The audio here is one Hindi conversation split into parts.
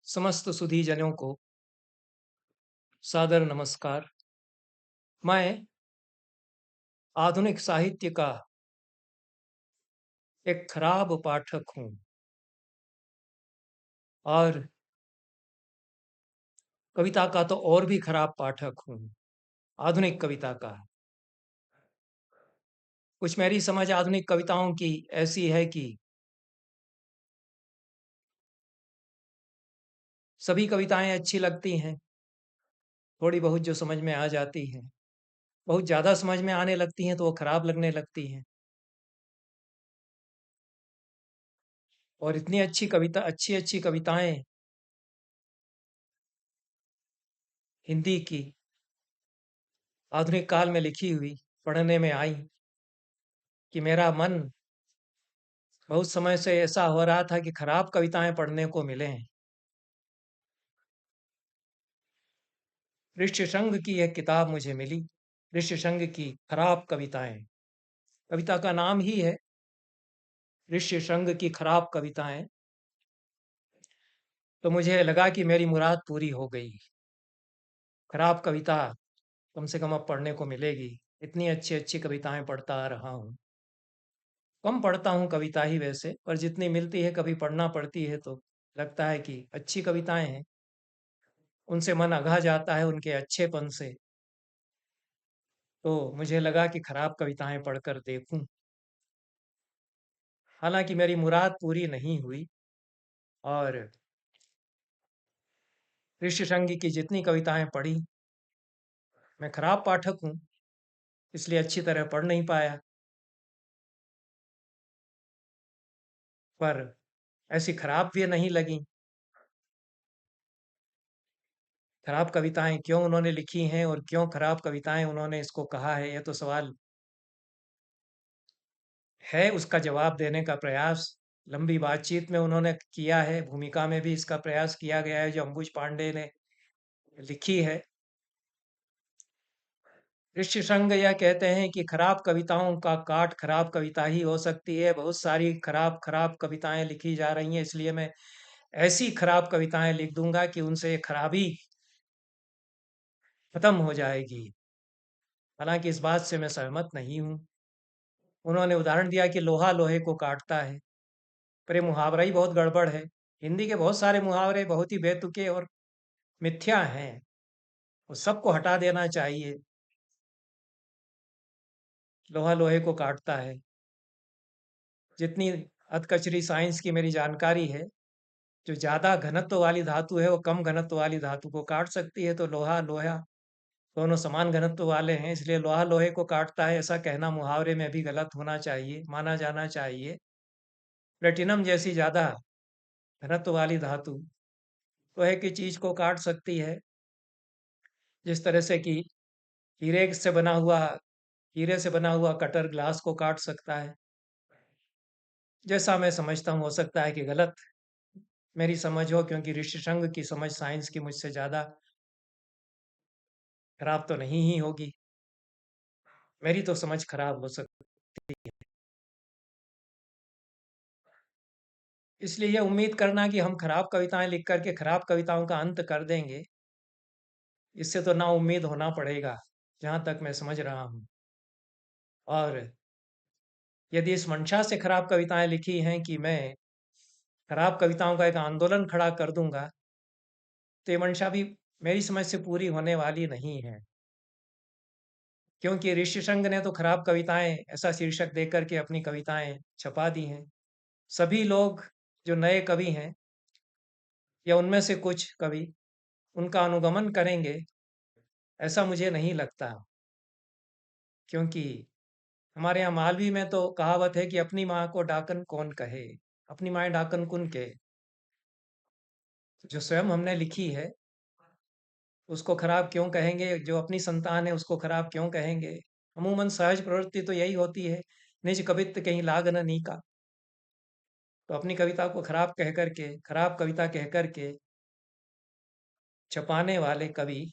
समस्त सुधी जनों को सादर नमस्कार। मैं आधुनिक साहित्य का एक खराब पाठक हूँ और कविता का तो और भी खराब पाठक हूँ, आधुनिक कविता का। कुछ मेरी समझ आधुनिक कविताओं की ऐसी है कि सभी कविताएं अच्छी लगती हैं, थोड़ी बहुत जो समझ में आ जाती हैं। बहुत ज़्यादा समझ में आने लगती हैं तो वो खराब लगने लगती हैं। और इतनी अच्छी-अच्छी कविताएं हिंदी की आधुनिक काल में लिखी हुई पढ़ने में आई कि मेरा मन बहुत समय से ऐसा हो रहा था कि खराब कविताएं पढ़ने को मिलें। ऋष्यशृंग की एक किताब मुझे मिली, ऋष्यशृंग की खराब कविताएं। कविता का नाम ही है ऋष्यशृंग की खराब कविताएं। तो मुझे लगा कि मेरी मुराद पूरी हो गई। खराब कविता कम से कम अब पढ़ने को मिलेगी। इतनी अच्छी अच्छी कविताएं पढ़ता आ रहा हूँ। कम पढ़ता हूँ कविता ही वैसे, पर जितनी मिलती है कभी पढ़ना पड़ती है तो लगता है कि अच्छी कविताएं हैं। उनसे मन अघा जाता है उनके अच्छेपन से। तो मुझे लगा कि खराब कविताएं पढ़कर देखूं। हालांकि मेरी मुराद पूरी नहीं हुई और ऋष्यशृंग की जितनी कविताएं पढ़ी, मैं खराब पाठक हूँ इसलिए अच्छी तरह पढ़ नहीं पाया। पर ऐसी खराब भी नहीं लगी। खराब कविताएं क्यों उन्होंने लिखी हैं और क्यों खराब कविताएं उन्होंने इसको कहा है, यह तो सवाल है। उसका जवाब देने का प्रयास लंबी बातचीत में उन्होंने किया है। भूमिका में भी इसका प्रयास किया गया है जो अंबुज पांडे ने लिखी है। ऋष्यशृंग यह कहते हैं कि खराब कविताओं का काट खराब कविता ही हो सकती है। बहुत सारी खराब खराब कविताएं लिखी जा रही हैं, इसलिए मैं ऐसी खराब कविताएं लिख दूंगा कि उनसे खराबी खत्म हो जाएगी। हालांकि इस बात से मैं सहमत नहीं हूँ। उन्होंने उदाहरण दिया कि लोहा लोहे को काटता है, पर ये मुहावरा ही बहुत गड़बड़ है। हिंदी के बहुत सारे मुहावरे बहुत ही बेतुके और मिथ्या हैं, वो सबको हटा देना चाहिए। लोहा लोहे को काटता है, जितनी अधकचरी साइंस की मेरी जानकारी है, जो ज़्यादा घनत्व वाली धातु है वो कम घनत्व वाली धातु को काट सकती है। तो लोहा लोहा दोनों समान घनत्व वाले हैं, इसलिए लोहा लोहे को काटता है ऐसा कहना मुहावरे में भी गलत होना चाहिए, माना जाना चाहिए। प्लेटिनम जैसी ज़्यादा घनत्व वाली धातु लोहे की चीज़ को काट सकती है, जिस तरह से कि हीरे से बना हुआ कटर ग्लास को काट सकता है। जैसा मैं समझता हूँ, हो सकता है कि गलत मेरी समझ हो, क्योंकि ऋषिशृंग की समझ साइंस की मुझसे ज़्यादा खराब तो नहीं ही होगी। मेरी तो समझ खराब हो सकती है। इसलिए ये उम्मीद करना कि हम खराब कविताएं लिख करके खराब कविताओं का अंत कर देंगे, इससे तो ना उम्मीद होना पड़ेगा, जहाँ तक मैं समझ रहा हूँ। और यदि इस मंशा से खराब कविताएं लिखी हैं कि मैं खराब कविताओं का एक आंदोलन खड़ा कर दूंगा, तो ये मंशा भी मेरी समझ से पूरी होने वाली नहीं है। क्योंकि ऋषिशृंग ने तो खराब कविताएं ऐसा शीर्षक देकर के अपनी कविताएं छपा दी हैं। सभी लोग जो नए कवि हैं या उनमें से कुछ कवि उनका अनुगमन करेंगे, ऐसा मुझे नहीं लगता। क्योंकि हमारे यहाँ मालवी में तो कहावत है कि अपनी माँ को डाकन कौन कहे, अपनी माँ डाकन कुन के। जो स्वयं हमने लिखी है उसको खराब क्यों कहेंगे, जो अपनी संतान है उसको खराब क्यों कहेंगे। अमूमन सहज प्रवृत्ति तो यही होती है, निज कवित्त कहीं लाग न नीका। तो अपनी कविता को खराब कह करके, खराब कविता कह करके छपाने वाले कवि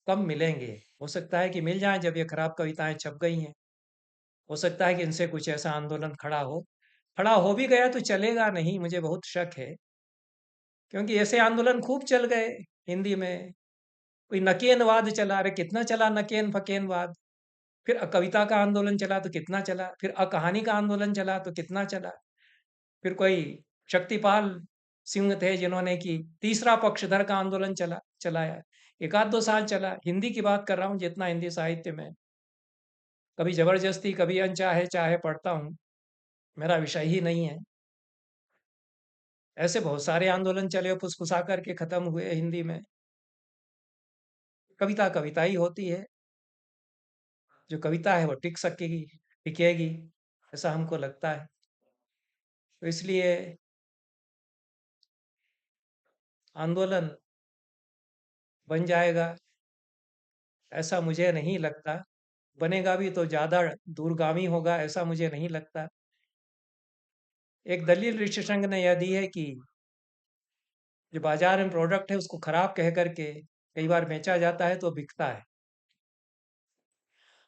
कम मिलेंगे। हो सकता है कि मिल जाएं जब ये खराब कविताएं छप गई हैं। हो सकता है कि इनसे कुछ ऐसा आंदोलन खड़ा हो भी गया तो चलेगा नहीं, मुझे बहुत शक है। क्योंकि ऐसे आंदोलन खूब चल गए हिंदी में। कोई नकेनवाद चला, अरे कितना चला नकेन फकेनवाद। फिर कविता का आंदोलन चला तो कितना चला, फिर कहानी का आंदोलन चला तो कितना चला। फिर कोई शक्तिपाल सिंह थे जिन्होंने की तीसरा पक्षधर का आंदोलन चलाया। एक आध दो साल चला। हिंदी की बात कर रहा हूँ, जितना हिंदी साहित्य में कभी जबरदस्ती कभी अनचाहे चाहे पढ़ता हूँ, मेरा विषय ही नहीं है। ऐसे बहुत सारे आंदोलन चले और फुसफुसा करके खत्म हुए हिंदी में। कविता कविता ही होती है। जो कविता है वो टिक सकेगी, टिकेगी, ऐसा हमको लगता है। तो इसलिए आंदोलन बन जाएगा ऐसा मुझे नहीं लगता। बनेगा भी तो ज़्यादा दूरगामी होगा ऐसा मुझे नहीं लगता। एक दलील ऋषिशृंग ने यह दी है कि जो बाजार में प्रोडक्ट है उसको खराब कह करके कई बार बेचा जाता है तो बिकता है।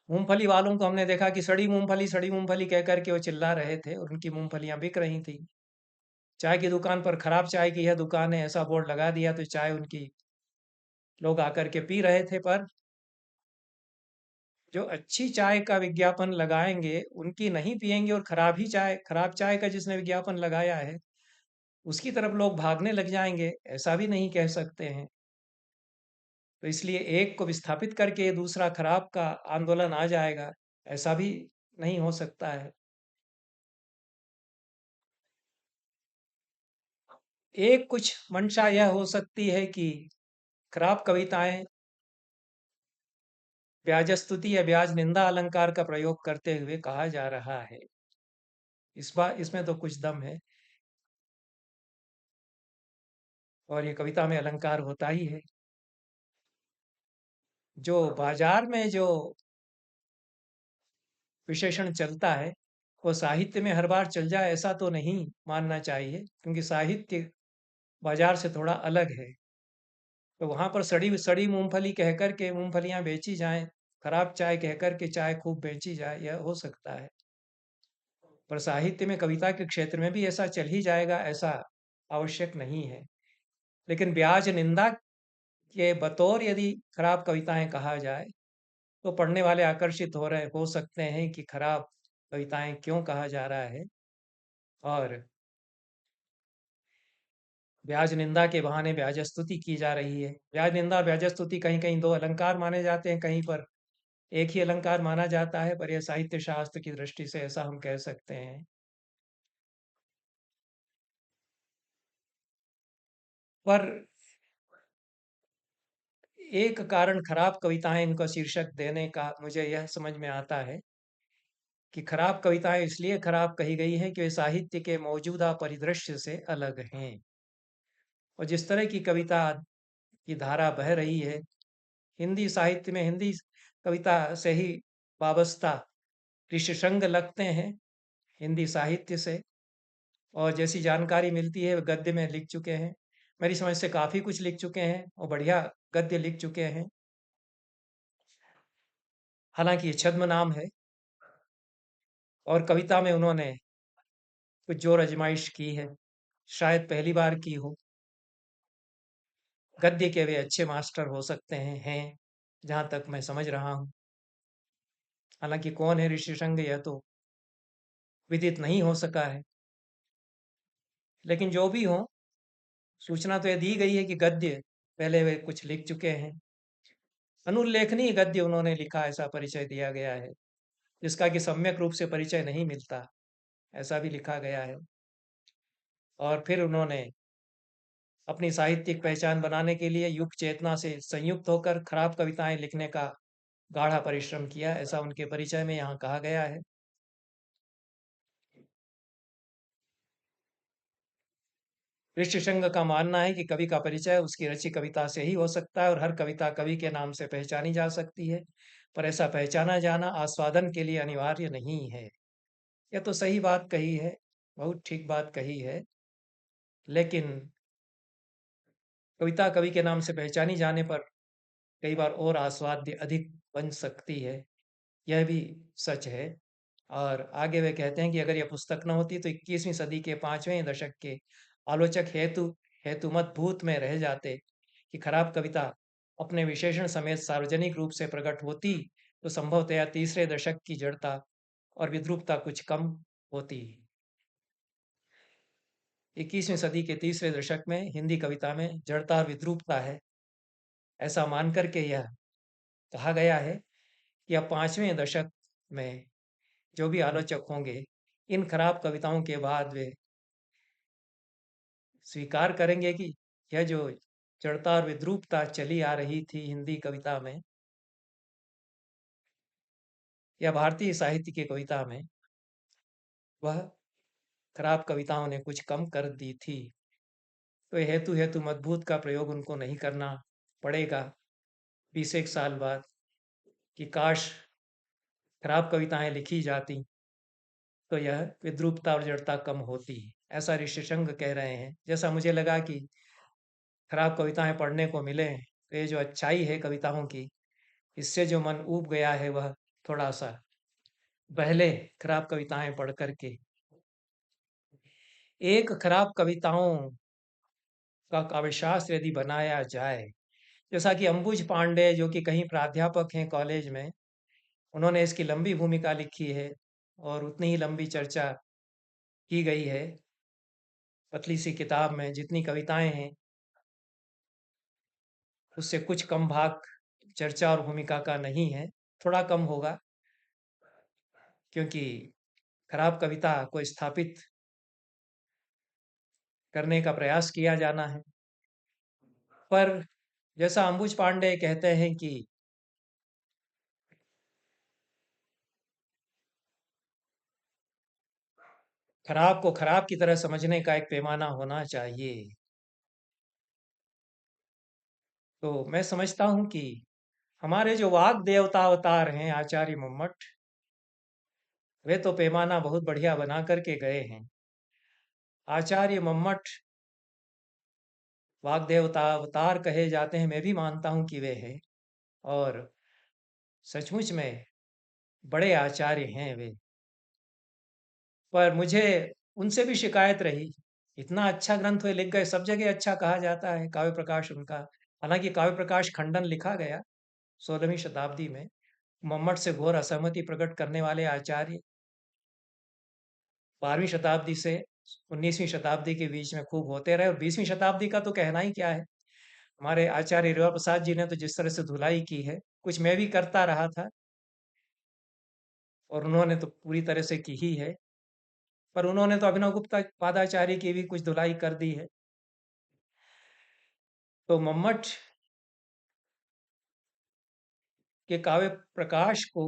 मूंगफली वालों को हमने देखा कि सड़ी मूंगफली कह करके वो चिल्ला रहे थे और उनकी मूंगफलियां बिक रही थी। चाय की दुकान पर खराब चाय की यह दुकान है ऐसा बोर्ड लगा दिया तो चाय उनकी लोग आकर के पी रहे थे। पर जो अच्छी चाय का विज्ञापन लगाएंगे उनकी नहीं पिएंगे, और खराब चाय का जिसने विज्ञापन लगाया है उसकी तरफ लोग भागने लग जाएंगे, ऐसा भी नहीं कह सकते हैं। तो इसलिए एक को विस्थापित करके दूसरा खराब का आंदोलन आ जाएगा, ऐसा भी नहीं हो सकता है। एक कुछ मंशा यह हो सकती है कि खराब कविताएं ब्याजस्तुति या ब्याज निंदा अलंकार का प्रयोग करते हुए कहा जा रहा है। इस बार इसमें तो कुछ दम है, और ये कविता में अलंकार होता ही है। जो बाजार में जो विशेषण चलता है वो साहित्य में हर बार चल जाए ऐसा तो नहीं मानना चाहिए, क्योंकि साहित्य बाजार से थोड़ा अलग है। तो वहां पर सड़ी सड़ी मूंगफली कहकर के मूंगफलियां बेची जाएं, खराब चाय कहकर के चाय खूब बेची जाए, यह हो सकता है। पर साहित्य में कविता के क्षेत्र में भी ऐसा चल ही जाएगा ऐसा आवश्यक नहीं है। लेकिन ब्याज निंदा के बतौर यदि खराब कविताएं कहा जाए तो पढ़ने वाले आकर्षित हो सकते हैं कि खराब कविताएं क्यों कहा जा रहा है। और ब्याज निंदा के बहाने ब्याज स्तुति की जा रही है। ब्याज निंदा और ब्याज स्तुति कहीं कहीं दो अलंकार माने जाते हैं, कहीं पर एक ही अलंकार माना जाता है, पर यह साहित्य शास्त्र की दृष्टि से ऐसा हम कह सकते हैं। पर एक कारण खराब कविताएं इनको शीर्षक देने का मुझे यह समझ में आता है कि खराब कविताएं इसलिए खराब कही गई हैं कि वे साहित्य के मौजूदा परिदृश्य से अलग हैं। और जिस तरह की कविता की धारा बह रही है, हिंदी साहित्य में हिंदी कविता से ही वाबस्ता ऋषिशृंग लगते हैं हिंदी साहित्य से। और जैसी जानकारी मिलती है वे गद्य में लिख चुके हैं, मेरी समझ से काफ़ी कुछ लिख चुके हैं और बढ़िया गद्य लिख चुके हैं। हालांकि ये छद्म नाम है और कविता में उन्होंने कुछ जोर आजमाइश की है, शायद पहली बार की हो। गद्य के वे अच्छे मास्टर हो सकते हैं जहाँ तक मैं समझ रहा हूँ। हालांकि कौन है ऋषिशृंग यह तो विदित नहीं हो सका है। लेकिन जो भी हो, सूचना तो यह दी गई है कि गद्य पहले वे कुछ लिख चुके हैं। अनुल्लेखनीय गद्य उन्होंने लिखा ऐसा परिचय दिया गया है, जिसका कि सम्यक रूप से परिचय नहीं मिलता, ऐसा भी लिखा गया है। और फिर उन्होंने अपनी साहित्यिक पहचान बनाने के लिए युग चेतना से संयुक्त होकर खराब कविताएं लिखने का गाढ़ा परिश्रम किया, ऐसा उनके परिचय में यहाँ कहा गया है। ऋषिशृंग का मानना है कि कवि का परिचय उसकी रची कविता से ही हो सकता है और हर कविता कवि के नाम से पहचानी जा सकती है, पर ऐसा पहचाना जाना आस्वादन के लिए अनिवार्य नहीं है। यह तो सही बात कही है, बहुत ठीक बात कही है। लेकिन कविता कवि के नाम से पहचानी जाने पर कई बार और आस्वाद्य अधिक बन सकती है, यह भी सच है। और आगे वे कहते हैं कि अगर यह पुस्तक न होती तो 21वीं सदी के 5वें दशक के आलोचक हेतु हेतु मत भूत में रह जाते कि खराब कविता अपने विशेषण समेत सार्वजनिक रूप से प्रकट होती तो संभवतया तीसरे दशक की जड़ता और विद्रूपता कुछ कम होती। 21वीं सदी के तीसरे दशक में हिंदी कविता में जड़ता और विद्रूपता है, ऐसा मानकर के यह कहा गया है कि अब 5वें दशक में जो भी आलोचक होंगे, इन खराब कविताओं के बाद वे स्वीकार करेंगे कि यह जो जड़ता और विद्रूपता चली आ रही थी हिंदी कविता में या भारतीय साहित्य की कविता में, वह खराब कविताओं ने कुछ कम कर दी थी। तो हेतु हेतु मजबूत का प्रयोग उनको नहीं करना पड़ेगा 20 एक साल बाद कि काश खराब कविताएं लिखी जाती तो यह विद्रूपता और जड़ता कम होती। ऐसा ऋषिशृंग कह रहे हैं। जैसा मुझे लगा कि खराब कविताएं पढ़ने को मिले तो ये जो अच्छाई है कविताओं की, इससे जो मन ऊब गया है वह थोड़ा सा पहले खराब कविताएं पढ़ करके एक खराब कविताओं का काव्यशास्त्र यदि बनाया जाए, जैसा कि अंबुज पांडे जो कि कहीं प्राध्यापक हैं कॉलेज में, उन्होंने इसकी लंबी भूमिका लिखी है और उतनी ही लंबी चर्चा की गई है पतली सी किताब में। जितनी कविताएं हैं उससे कुछ कम भाग चर्चा और भूमिका का नहीं है, थोड़ा कम होगा क्योंकि खराब कविता को स्थापित करने का प्रयास किया जाना है। पर जैसा अंबुज पांडे कहते हैं कि खराब को खराब की तरह समझने का एक पैमाना होना चाहिए। तो मैं समझता हूँ कि हमारे जो वाग देवता अवतार हैं आचार्य मम्मट, वे तो पैमाना बहुत बढ़िया बना करके गए हैं। आचार्य मम्मट वाग देवता अवतार कहे जाते हैं, मैं भी मानता हूँ कि वे हैं और सचमुच में बड़े आचार्य हैं वे। पर मुझे उनसे भी शिकायत रही, इतना अच्छा ग्रंथ वे लिख गए, सब जगह अच्छा कहा जाता है काव्य प्रकाश उनका। हालांकि काव्य प्रकाश खंडन लिखा गया 16वीं शताब्दी में। मम्मट से घोर असहमति प्रकट करने वाले आचार्य 12वीं शताब्दी से 19वीं शताब्दी के बीच में खूब होते रहे और 20वीं शताब्दी का तो कहना ही क्या है। हमारे आचार्य रेवा प्रसाद जी ने तो जिस तरह से धुलाई की है, कुछ मैं भी करता रहा था और उन्होंने तो पूरी तरह से की ही है। पर उन्होंने तो अभिनव गुप्ता पादाचार्य की भी कुछ धुलाई कर दी है। तो मम्मट के काव्य प्रकाश को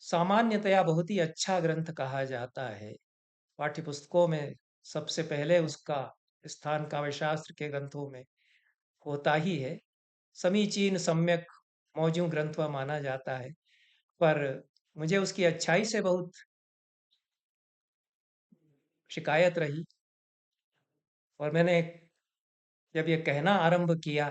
सामान्यतया बहुत ही अच्छा ग्रंथ कहा जाता है। पाठ्य पुस्तकों में सबसे पहले उसका स्थान काव्यशास्त्र के ग्रंथों में होता ही है। समीचीन सम्यक मौजू ग्रंथ वह माना जाता है। पर मुझे उसकी अच्छाई से बहुत शिकायत रही और मैंने जब ये कहना आरंभ किया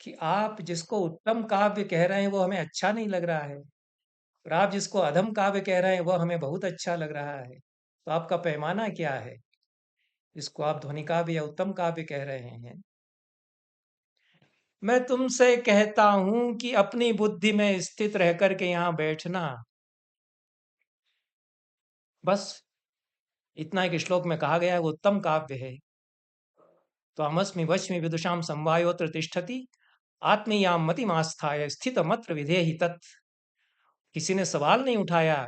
कि आप जिसको उत्तम काव्य कह रहे हैं वो हमें अच्छा नहीं लग रहा है और आप जिसको अधम काव्य कह रहे हैं वो हमें बहुत अच्छा लग रहा है, तो आपका पैमाना क्या है जिसको आप ध्वनि काव्य या उत्तम काव्य कह रहे हैं। मैं तुमसे कहता हूं कि अपनी बुद्धि में स्थित रह करके यहाँ बैठना। बस इतना एक श्लोक में कहा गया है, वो उत्तम काव्य है। तो अमस्मि वच्मि विदुषाम संवायोत्र तिष्ठति आत्मीयाम मतिमास्थाय स्थित मत्र विधेहि तत्। किसी ने सवाल नहीं उठाया।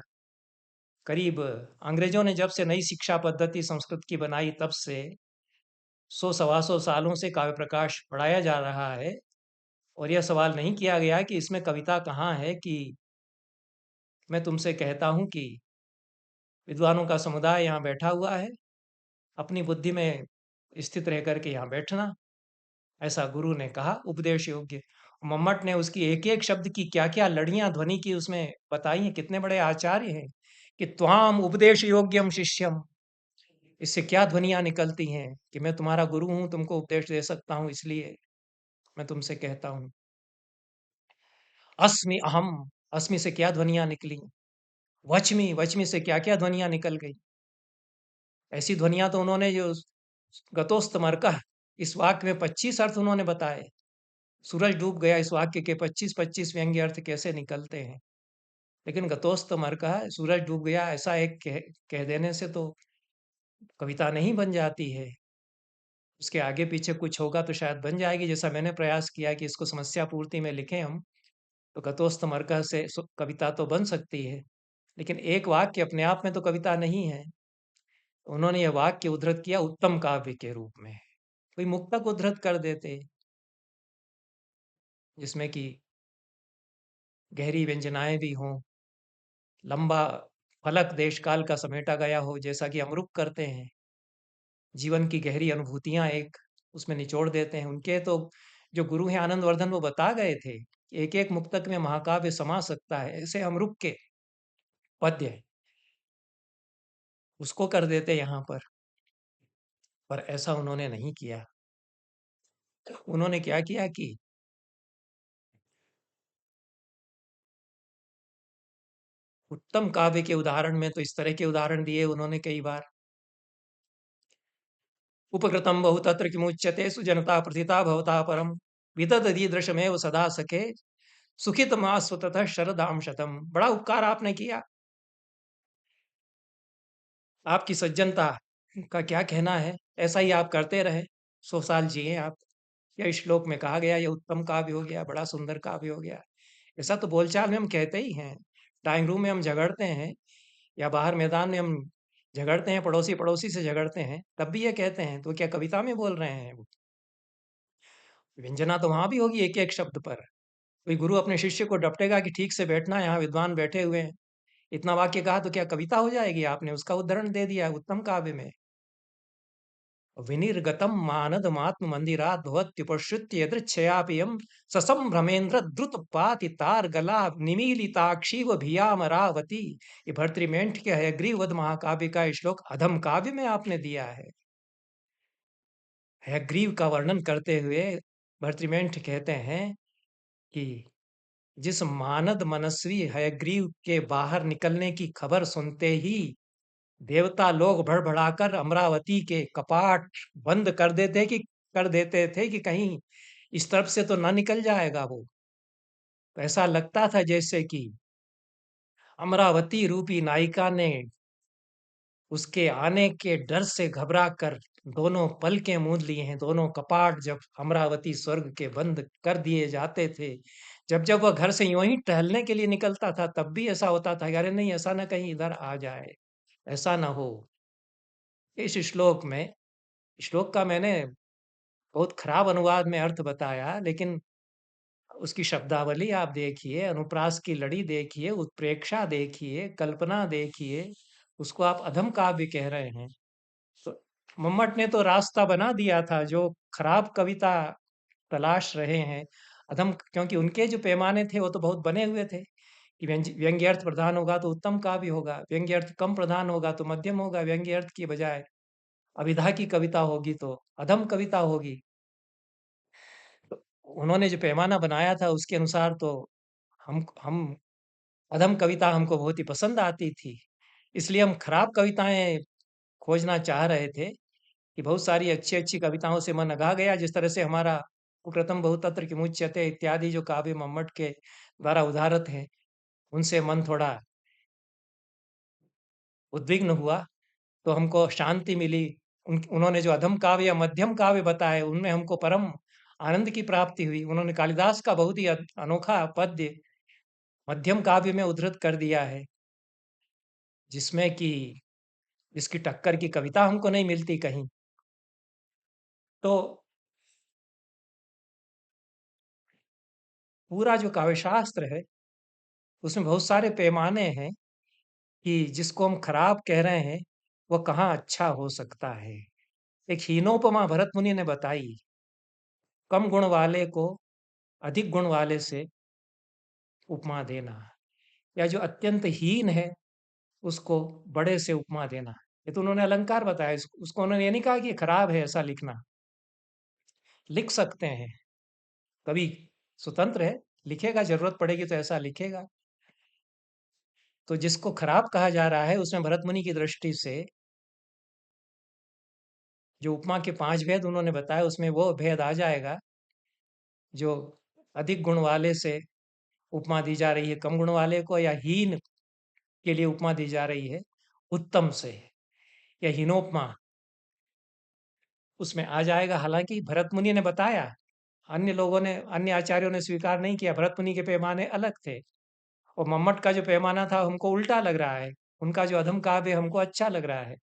करीब अंग्रेजों ने जब से नई शिक्षा पद्धति संस्कृत की बनाई तब से 100 सवा 100 सालों से काव्य प्रकाश पढ़ाया जा रहा है और यह सवाल नहीं किया गया कि इसमें कविता कहाँ है। कि मैं तुमसे कहता हूं कि विद्वानों का समुदाय यहाँ बैठा हुआ है, अपनी बुद्धि में स्थित रह करके यहाँ बैठना, ऐसा गुरु ने कहा उपदेश योग्य। मम्मट ने उसकी एक एक शब्द की क्या क्या लड़ियां ध्वनि की उसमें बताई हैं। कितने बड़े आचार्य हैं कि त्वाम उपदेश योग्यम शिष्यम। इससे क्या ध्वनियां निकलती हैं कि मैं तुम्हारा गुरु हूं, तुमको उपदेश दे सकता हूं, इसलिए मैं तुमसे कहता हूं। अस्मि अहम, अस्मि से क्या ध्वनियां निकली। वच्मि, वच्मि से क्या क्या ध्वनियां निकल गई। ऐसी ध्वनियां तो उन्होंने जो गतोस्तमर्कः, इस वाक्य में 25 अर्थ उन्होंने बताए। सूरज डूब गया, इस वाक्य के 25-25 व्यंग्य अर्थ कैसे निकलते हैं। लेकिन गतोस्तमर्कः, सूरज डूब गया, ऐसा एक कह देने से तो कविता नहीं बन जाती है। उसके आगे पीछे कुछ होगा तो शायद बन जाएगी, जैसा मैंने प्रयास किया कि इसको समस्या पूर्ति में लिखें हम, तो गतोस्तमर्कः से कविता तो बन सकती है। लेकिन एक वाक्य अपने आप में तो कविता नहीं है। उन्होंने यह वाक्य उद्धृत किया उत्तम काव्य के रूप में। कोई मुक्तक उद्धृत कर देते, जिसमें कि गहरी व्यंजनाएं भी हों, लंबा फलक देश काल का समेटा गया हो, जैसा कि अमरुक करते हैं। जीवन की गहरी अनुभूतियां एक उसमें निचोड़ देते हैं। उनके तो जो गुरु हैं आनंदवर्धन, वो बता गए थे एक एक मुक्तक में महाकाव्य समा सकता है। ऐसे अमरुक के पद्य हैं, उसको कर देते यहाँ पर ऐसा उन्होंने नहीं किया। उन्होंने क्या किया कि उत्तम काव्य के उदाहरण में तो इस तरह के उदाहरण दिए उन्होंने कई बार। उपकृतम बहुतत्र किमुच्यते सुजनता प्रथिता भवता परम विदधीदृशमेव सदा सखे सुखित मास्वतः शरदाम शतम। बड़ा उपकार आपने किया, आपकी सज्जनता का क्या कहना है, ऐसा ही आप करते रहे, 100 साल जिए आप। यह श्लोक में कहा गया, यह उत्तम काव्य हो गया, बड़ा सुंदर काव्य हो गया। ऐसा तो बोलचाल में हम कहते ही हैं, ड्राइंग रूम में हम झगड़ते हैं, या बाहर मैदान में हम झगड़ते हैं, पड़ोसी पड़ोसी से झगड़ते हैं, तब भी ये कहते हैं। तो क्या कविता में बोल रहे हैं वो? व्यंजना तो वहां भी होगी एक एक शब्द पर। कोई गुरु अपने शिष्य को डपटेगा कि ठीक से बैठना, यहाँ विद्वान बैठे हुए हैं, इतना वाक्य कहा तो क्या कविता हो जाएगी? आपने उसका उदाहरण दे दिया उत्तम काव्य में। विनिर्गतम मानदमात्म मंदिरात् भवत्युपश्रुत्य यदृच्छयापियम ससंभ्रमेन्द्र द्रुत पाति तार गला निमीलिताक्षी व भियामरावती। ये भर्तृमेंठ के हयग्रीववध महाकाव्य का श्लोक अधम काव्य में आपने दिया है। हयग्रीव का वर्णन करते हुए भर्तृमेंठ कहते हैं कि जिस मानद मनस्वी हयग्रीव के बाहर निकलने की खबर सुनते ही देवता लोग भड़बड़ाकर अमरावती के कपाट बंद कर देते थे कि कहीं इस तरफ से तो ना निकल जाएगा वो। तो ऐसा लगता था जैसे कि अमरावती रूपी नायिका ने उसके आने के डर से घबरा कर दोनों पलकें मूंद लिए हैं। दोनों कपाट जब अमरावती स्वर्ग के बंद कर दिए जाते थे, जब जब वह घर से यूं ही टहलने के लिए निकलता था, तब भी ऐसा होता था कि अरे नहीं, ऐसा ना कहीं इधर आ जाए, ऐसा ना हो। इस श्लोक का मैंने बहुत खराब अनुवाद में अर्थ बताया, लेकिन उसकी शब्दावली आप देखिए, अनुप्रास की लड़ी देखिए, उत्प्रेक्षा देखिए, कल्पना देखिए, उसको आप अधम काव्य कह रहे हैं। तो मम्मट ने तो रास्ता बना दिया था, जो खराब कविता तलाश रहे हैं अधम, क्योंकि उनके जो पैमाने थे वो तो बहुत बने हुए थे कि व्यंग्य अर्थ प्रधान होगा तो उत्तम काव्य होगा, व्यंग्य अर्थ कम प्रधान होगा तो मध्यम होगा, व्यंग्य अर्थ की बजाय अभिधा की कविता होगी तो अधम कविता होगी। तो उन्होंने जो पैमाना बनाया था उसके अनुसार तो हम अधम कविता हमको बहुत ही पसंद आती थी, इसलिए हम खराब कविताएं खोजना चाह रहे थे कि बहुत सारी अच्छी अच्छी कविताओं से मन अघा गया। जिस तरह से हमारा कुकृतम बहुतत्र किमुच्यते इत्यादि जो काव्य मम्मट के द्वारा उदाहरत है, उनसे मन थोड़ा उद्विग्न हुआ, तो हमको शांति मिली। उन्होंने जो अधम काव्य या मध्यम काव्य बताए, उनमें हमको परम आनंद की प्राप्ति हुई। उन्होंने कालिदास का बहुत ही अनोखा पद्य मध्यम काव्य में उद्धृत कर दिया है, जिसमें कि इसकी टक्कर की कविता हमको नहीं मिलती कहीं। तो पूरा जो काव्यशास्त्र है, उसमें बहुत सारे पैमाने हैं कि जिसको हम खराब कह रहे हैं, वो कहाँ अच्छा हो सकता है। एक हीनोपमा भरत मुनि ने बताई, कम गुण वाले को अधिक गुण वाले से उपमा देना, या जो अत्यंत हीन है उसको बड़े से उपमा देना। ये तो उन्होंने अलंकार बताया, उसको उन्होंने ये नहीं कहा कि ये खराब है ऐसा लिखना। लिख सकते हैं, कवि स्वतंत्र है, लिखेगा, जरूरत पड़ेगी तो ऐसा लिखेगा। तो जिसको खराब कहा जा रहा है, उसमें भरत मुनि की दृष्टि से जो उपमा के 5 भेद उन्होंने बताए उसमें वो भेद आ जाएगा जो अधिक गुण वाले से उपमा दी जा रही है कम गुण वाले को, या हीन के लिए उपमा दी जा रही है उत्तम से, या हीनोपमा उसमें आ जाएगा। हालांकि भरत मुनि ने बताया, अन्य लोगों ने, अन्य आचार्यों ने स्वीकार नहीं किया। भरत मुनि के पैमाने अलग थे और मम्मट का जो पैमाना था हमको उल्टा लग रहा है। उनका जो अधम काव्य हमको अच्छा लग रहा है।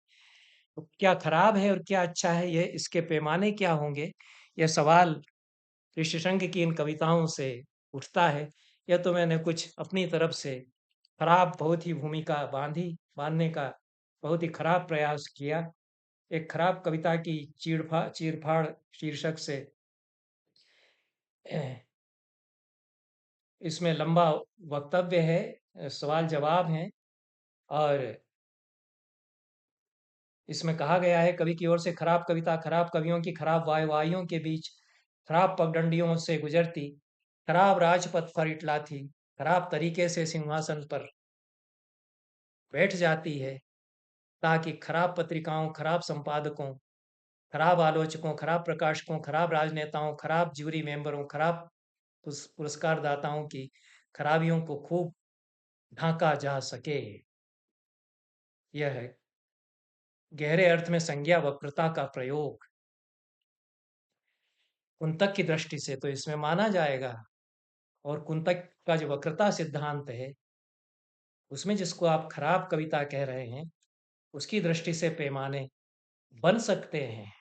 तो क्या खराब है और क्या अच्छा है, ये इसके पैमाने क्या होंगे, यह सवाल ऋष्यशृंग की इन कविताओं से उठता है। यह तो मैंने कुछ अपनी तरफ से खराब बहुत ही भूमिका बांधने का बहुत ही खराब प्रयास किया। एक खराब कविता की चीरफाड़ शीर्षक से इसमें लंबा वक्तव्य है, सवाल जवाब हैं, और इसमें कहा गया है कवि की ओर से खराब कविता खराब कवियों की खराब वाहवाहियों के बीच खराब पगडंडियों से गुजरती, खराब राजपथ पर इटलाती, खराब तरीके से सिंहासन पर बैठ जाती है, ताकि खराब पत्रिकाओं, खराब संपादकों, खराब आलोचकों, खराब प्रकाशकों, खराब राजनेताओं, खराब ज्यूरी मेंबरों, खराब पुरस्कार दाताओं की खराबियों को खूब ढांका जा सके। यह है गहरे अर्थ में संज्ञा वक्रता का प्रयोग। कुंतक की दृष्टि से तो इसमें माना जाएगा, और कुंतक का जो वक्रता सिद्धांत है उसमें जिसको आप खराब कविता कह रहे हैं उसकी दृष्टि से पैमाने बन सकते हैं।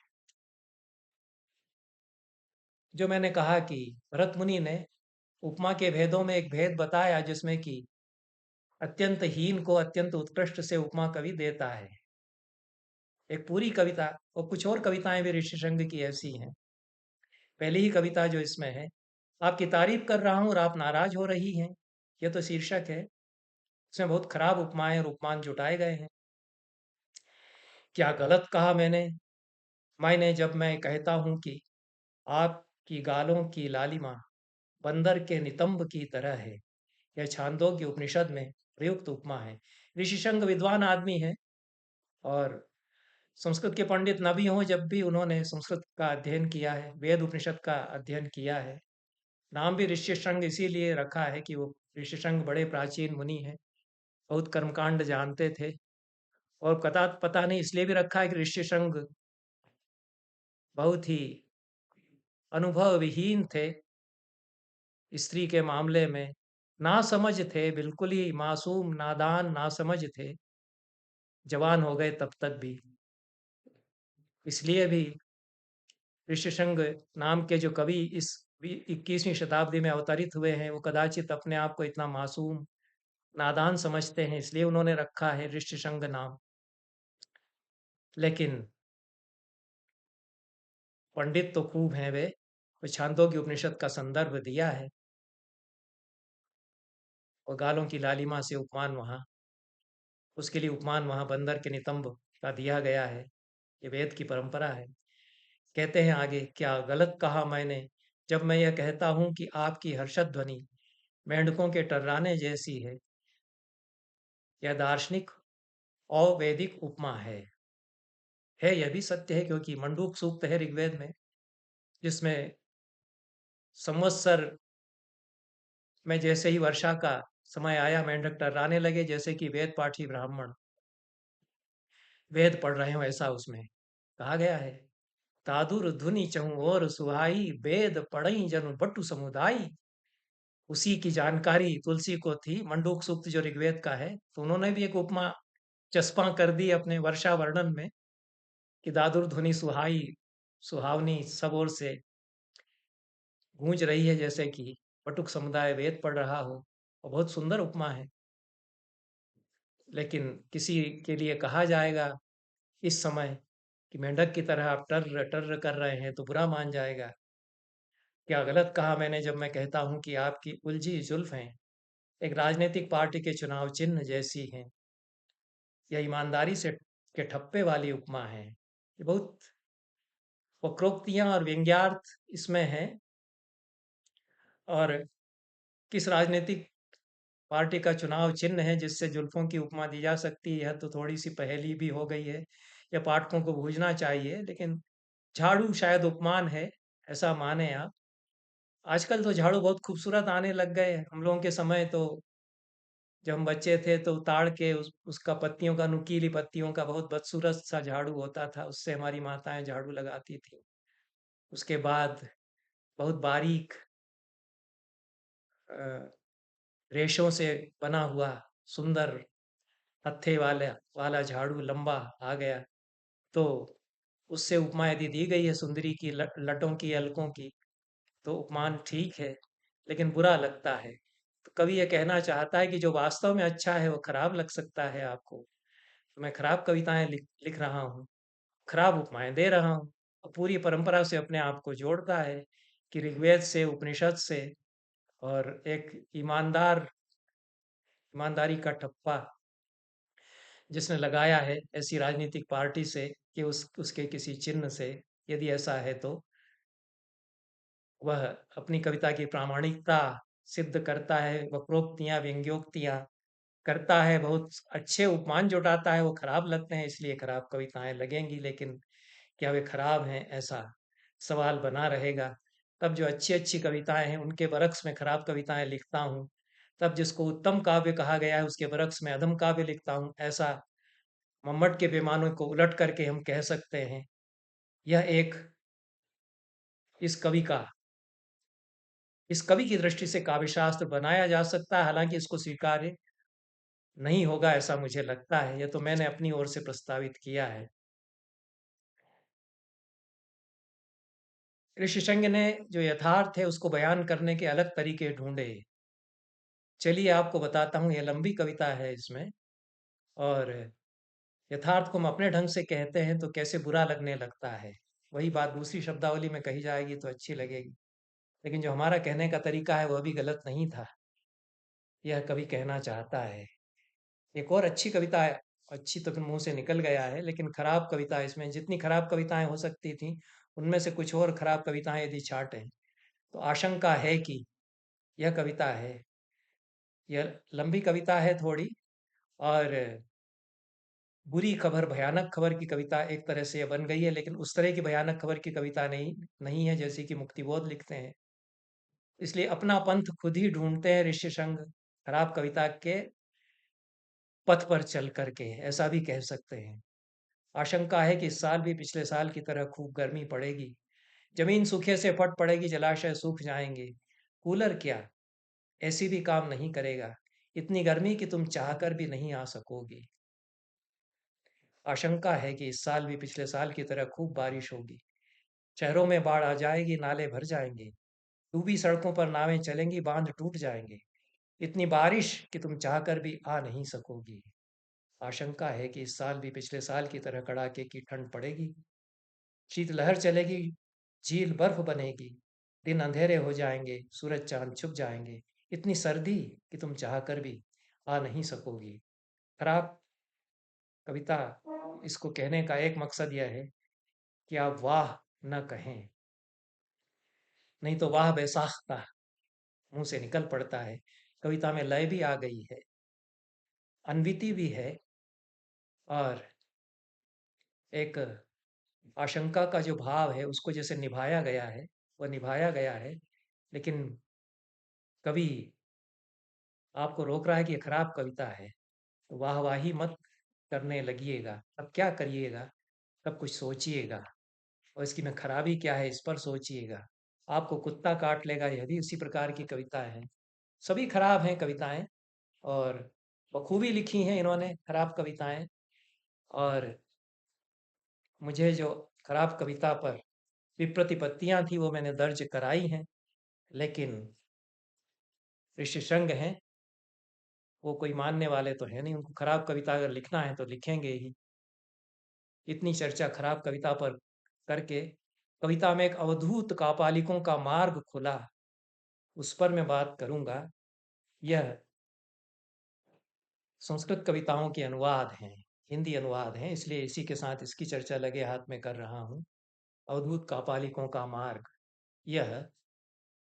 जो मैंने कहा कि भरत मुनि ने उपमा के भेदों में एक भेद बताया जिसमें कि अत्यंत हीन को अत्यंत उत्कृष्ट से उपमा कवि देता है। एक पूरी कविता, और कुछ और कविताएं भी ऋष्यशृंग की ऐसी हैं। पहली ही कविता जो इसमें है, आपकी तारीफ कर रहा हूं और आप नाराज हो रही हैं, यह तो शीर्षक है। इसमें बहुत खराब उपमाएं और उपमान जुटाए गए हैं। क्या गलत कहा मैंने जब मैं कहता हूं कि आपकी गालों की लालिमा बंदर के नितंब की तरह है। यह छांदोग्य उपनिषद में प्रयुक्त उपमा है। ऋषिशृंग विद्वान आदमी है, और संस्कृत के पंडित न भी हों जब भी उन्होंने संस्कृत का अध्ययन किया है, वेद उपनिषद का अध्ययन किया है। नाम भी ऋष्यशृंग इसीलिए रखा है कि वो ऋष्यशृंग बड़े प्राचीन मुनि हैं, बहुत कर्मकांड जानते थे। और कथा पता नहीं इसलिए भी रखा है कि ऋष्यशृंग बहुत ही अनुभव विहीन थे स्त्री के मामले में, ना समझ थे, बिल्कुल ही मासूम नादान ना समझ थे, जवान हो गए तब तक भी। इसलिए भी ऋष्यशृंग नाम के जो कवि इस 21वीं शताब्दी में अवतरित हुए हैं वो कदाचित अपने आप को इतना मासूम नादान समझते हैं, इसलिए उन्होंने रखा है ऋष्यशृंग नाम। लेकिन पंडित तो खूब हैं वे, वो छांदोग्य उपनिषद का संदर्भ दिया है, और गालों की लालिमा से उपमान वहाँ, उसके लिए उपमान वहाँ बंदर के नितंब का दिया गया है। ये वेद की परंपरा है। कहते हैं आगे, क्या गलत कहा मैंने जब मैं यह कहता हूं कि आपकी हर्षद ध्वनि मेंढकों के टर्राने जैसी है। यह दार्शनिक और वैदिक उपमा है। यह भी सत्य है, क्योंकि मंडूक सूक्त है ऋग्वेद में, जिसमें संवत्सर में जैसे ही वर्षा का समय आया मेंढक टर्राने लगे, जैसे कि वेद पाठी ब्राह्मण वेद पढ़ रहे हो ऐसा उसमें कहा गया है। तादुर धुनि चहु और सुहाई वेद पढ़ई जनु बटु समुदाई। उसी की जानकारी तुलसी को थी, मंडूक सूक्त जो ऋग्वेद का है, तो उन्होंने भी एक उपमा चस्पा कर दी अपने वर्षा वर्णन में कि दादुर ध्वनि सुहाई, सुहावनी सब ओर से गूंज रही है, जैसे कि बटुक समुदाय वेद पढ़ रहा हो, और बहुत सुंदर उपमा है। लेकिन किसी के लिए कहा जाएगा इस समय कि मेंढक की तरह आप टर्र टर्र कर रहे हैं तो बुरा मान जाएगा। क्या गलत कहा मैंने जब मैं कहता हूं कि आपकी उलझी जुल्फें एक राजनीतिक पार्टी के चुनाव चिन्ह जैसी हैं। यह ईमानदारी से के ठप्पे वाली उपमा है। ये बहुत वक्रोक्तियां और व्यंग्यार्थ इसमें हैं, और किस राजनीतिक पार्टी का चुनाव चिन्ह है जिससे जुल्फों की उपमा दी जा सकती है, यह तो थोड़ी सी पहेली भी हो गई है। या पाठकों को बूझना चाहिए, लेकिन झाड़ू शायद उपमान है, ऐसा माने आप। आजकल तो झाड़ू बहुत खूबसूरत आने लग गए हैं। हम लोगों के समय तो जब हम बच्चे थे तो उताड़ के उसका पत्तियों का, नुकीली पत्तियों का बहुत बदसूरत सा झाड़ू होता था, उससे हमारी माताएं झाड़ू लगाती थी। उसके बाद बहुत बारीक अ, रेशों से बना हुआ सुंदर हत्थे वाला झाड़ू लंबा आ गया। तो उससे उपमा यदि दी गई है सुंदरी की लटों की, अलकों की, तो उपमान ठीक है, लेकिन बुरा लगता है। तो कवि ये कहना चाहता है कि जो वास्तव में अच्छा है वो खराब लग सकता है आपको। तो मैं खराब कविताएं लिख रहा हूँ, खराब उपमाएं दे रहा हूँ। और पूरी परंपरा से अपने आप को जोड़ता है कि ऋग्वेद से, उपनिषद से, और एक ईमानदारी का ठप्पा जिसने लगाया है ऐसी राजनीतिक पार्टी से कि उसके किसी चिन्ह से, यदि ऐसा है तो वह अपनी कविता की प्रामाणिकता सिद्ध करता है, वक्रोक्तियां, व्यंग्योक्तियां करता है, बहुत अच्छे उपमान जुटाता है, वो खराब लगते हैं इसलिए खराब कविताएं लगेंगी। लेकिन क्या वे खराब हैं, ऐसा सवाल बना रहेगा। तब जो अच्छी अच्छी कविताएं हैं उनके बरक्स में खराब कविताएं लिखता हूँ। तब जिसको उत्तम काव्य कहा गया है उसके बरक्स में अधम काव्य लिखता हूँ। ऐसा मम्मट के पैमानों को उलट करके हम कह सकते हैं। यह एक इस कवि का इस कवि की दृष्टि से काव्य शास्त्र बनाया जा सकता है, हालांकि इसको स्वीकार्य नहीं होगा ऐसा मुझे लगता है। यह तो मैंने अपनी ओर से प्रस्तावित किया है। ऋषिशृंग ने जो यथार्थ है उसको बयान करने के अलग तरीके ढूंढे। चलिए आपको बताता हूँ, यह लंबी कविता है इसमें। और यथार्थ को हम अपने ढंग से कहते हैं तो कैसे बुरा लगने लगता है, वही बात दूसरी शब्दावली में कही जाएगी तो अच्छी लगेगी। लेकिन जो हमारा कहने का तरीका है वह भी गलत नहीं था, यह कवि कहना चाहता है। एक और अच्छी कविता है, अच्छी तो मुंह से निकल गया है, लेकिन खराब कविता, इसमें जितनी खराब कविताएं हो सकती थी उनमें से कुछ और खराब कविताएं यदि छाटें तो आशंका है कि यह कविता है। यह लंबी कविता है थोड़ी, और बुरी खबर, भयानक खबर की कविता एक तरह से यह बन गई है, लेकिन उस तरह की भयानक खबर की कविता नहीं नहीं है जैसी कि मुक्तिबोध लिखते हैं। इसलिए अपना पंथ खुद ही ढूंढते हैं ऋष्यशृंग, खराब कविता के पथ पर चल करके, ऐसा भी कह सकते हैं। आशंका है कि इस साल भी पिछले साल की तरह खूब गर्मी पड़ेगी, जमीन सूखे से फट पड़ेगी, जलाशय सूख जाएंगे। कूलर क्या, ऐसी भी काम नहीं करेगा, इतनी गर्मी कि तुम चाहकर भी नहीं आ सकोगी। आशंका है कि इस साल भी पिछले साल की तरह खूब बारिश होगी, शहरों में बाढ़ आ जाएगी, नाले भर जाएंगे, डूबी सड़कों पर नावें चलेंगी, बांध टूट जाएंगे, इतनी बारिश कि तुम चाहकर भी आ नहीं सकोगी। आशंका है कि इस साल भी पिछले साल की तरह कड़ाके की ठंड पड़ेगी, शीतलहर चलेगी, झील बर्फ बनेगी, दिन अंधेरे हो जाएंगे, सूरज चांद छुप जाएंगे, इतनी सर्दी कि तुम चाहकर भी आ नहीं सकोगी। खराब कविता, इसको कहने का एक मकसद यह है कि आप वाह न कहें, नहीं तो वाह बेसाख्ता मुंह से निकल पड़ता है। कविता में लय भी आ गई है, अन्विति भी है, और एक आशंका का जो भाव है उसको जैसे निभाया गया है वह निभाया गया है। लेकिन कवि आपको रोक रहा है कि ये खराब कविता है, तो वाहवाही मत करने लगिएगा, अब क्या करिएगा, तब कुछ सोचिएगा, और इसकी में खराबी क्या है इस पर सोचिएगा। आपको कुत्ता काट लेगा, यह भी उसी प्रकार की कविता है। सभी खराब हैं कविताएं, और बखूबी लिखी हैं इन्होंने खराब कविताएं। और मुझे जो खराब कविता पर विप्रतिपत्तियां थी वो मैंने दर्ज कराई हैं, लेकिन ऋषिशृंग हैं, वो कोई मानने वाले तो है नहीं, उनको खराब कविता अगर लिखना है तो लिखेंगे ही। इतनी चर्चा खराब कविता पर करके कविता में एक अवधूत कापालिकों का मार्ग खुला, उस पर मैं बात करूंगा। यह संस्कृत कविताओं के अनुवाद हैं, हिंदी अनुवाद हैं, इसलिए इसी के साथ इसकी चर्चा लगे हाथ में कर रहा हूँ। अवधूत कापालिकों का मार्ग, यह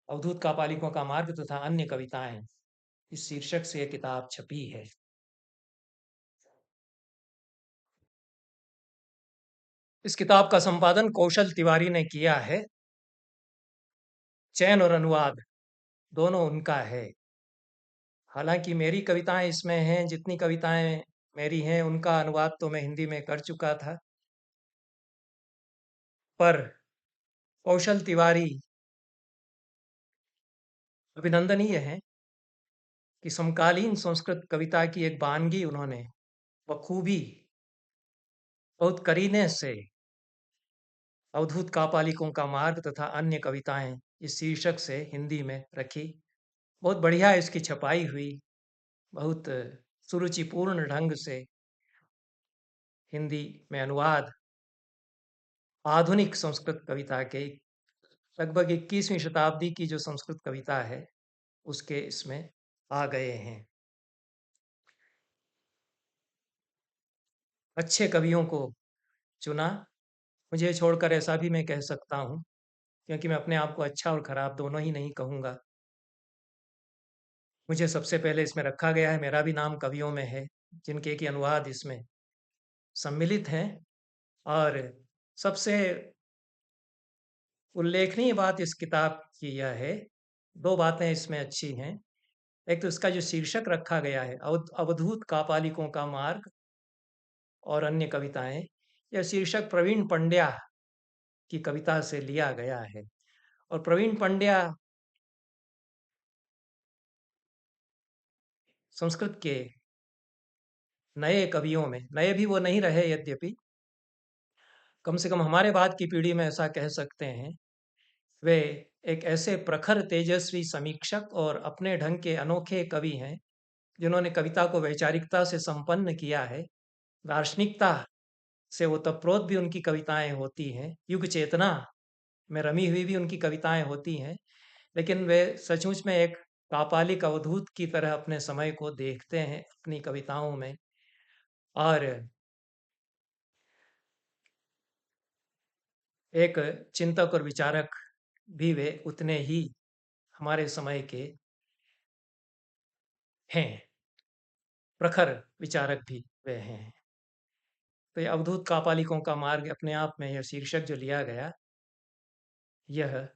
अवधूत कापालिकों का मार्ग तथा अन्य कविताएं, इस शीर्षक से यह किताब छपी है। इस किताब का संपादन कौशल तिवारी ने किया है। चयन और अनुवाद दोनों उनका है। हालांकि मेरी कविताएं इसमें हैं, जितनी कविताएं मेरी हैं उनका अनुवाद तो मैं हिंदी में कर चुका था, पर कौशल तिवारी अभिनंदनीय हैं कि समकालीन संस्कृत कविता की एक वानगी उन्होंने बखूबी, बहुत करीने से अवधूत कापालिकों का मार्ग तथा अन्य कविताएं इस शीर्षक से हिंदी में रखी। बहुत बढ़िया इसकी छपाई हुई, बहुत सुरुचिपूर्ण ढंग से हिंदी में अनुवाद आधुनिक संस्कृत कविता के, लगभग 21वीं शताब्दी की जो संस्कृत कविता है उसके इसमें आ गए हैं। अच्छे कवियों को चुना, मुझे छोड़कर ऐसा भी मैं कह सकता हूँ, क्योंकि मैं अपने आप को अच्छा और खराब दोनों ही नहीं कहूँगा। मुझे सबसे पहले इसमें रखा गया है, मेरा भी नाम कवियों में है जिनके कि अनुवाद इसमें सम्मिलित हैं। और सबसे उल्लेखनीय बात इस किताब की यह है, दो बातें इसमें अच्छी हैं। एक तो इसका जो शीर्षक रखा गया है, अवधूत कापालिकों का मार्ग और अन्य कविताएं, यह शीर्षक प्रवीण पंड्या की कविता से लिया गया है। और प्रवीण पंड्या संस्कृत के नए कवियों में, नए भी वो नहीं रहे यद्यपि, कम से कम हमारे बाद की पीढ़ी में ऐसा कह सकते हैं, वे एक ऐसे प्रखर तेजस्वी समीक्षक और अपने ढंग के अनोखे कवि हैं जिन्होंने कविता को वैचारिकता से संपन्न किया है। दार्शनिकता से ओतप्रोत भी उनकी कविताएं होती हैं, युग चेतना में रमी हुई भी उनकी कविताएं होती हैं, लेकिन वे सचमुच में एक कापालिक अवधूत की तरह अपने समय को देखते हैं अपनी कविताओं में। और एक चिंतक और विचारक भी वे उतने ही हमारे समय के हैं, प्रखर विचारक भी वे हैं। तो ये अवधूत कापालिकों का मार्ग अपने आप में, यह शीर्षक जो लिया गया, यह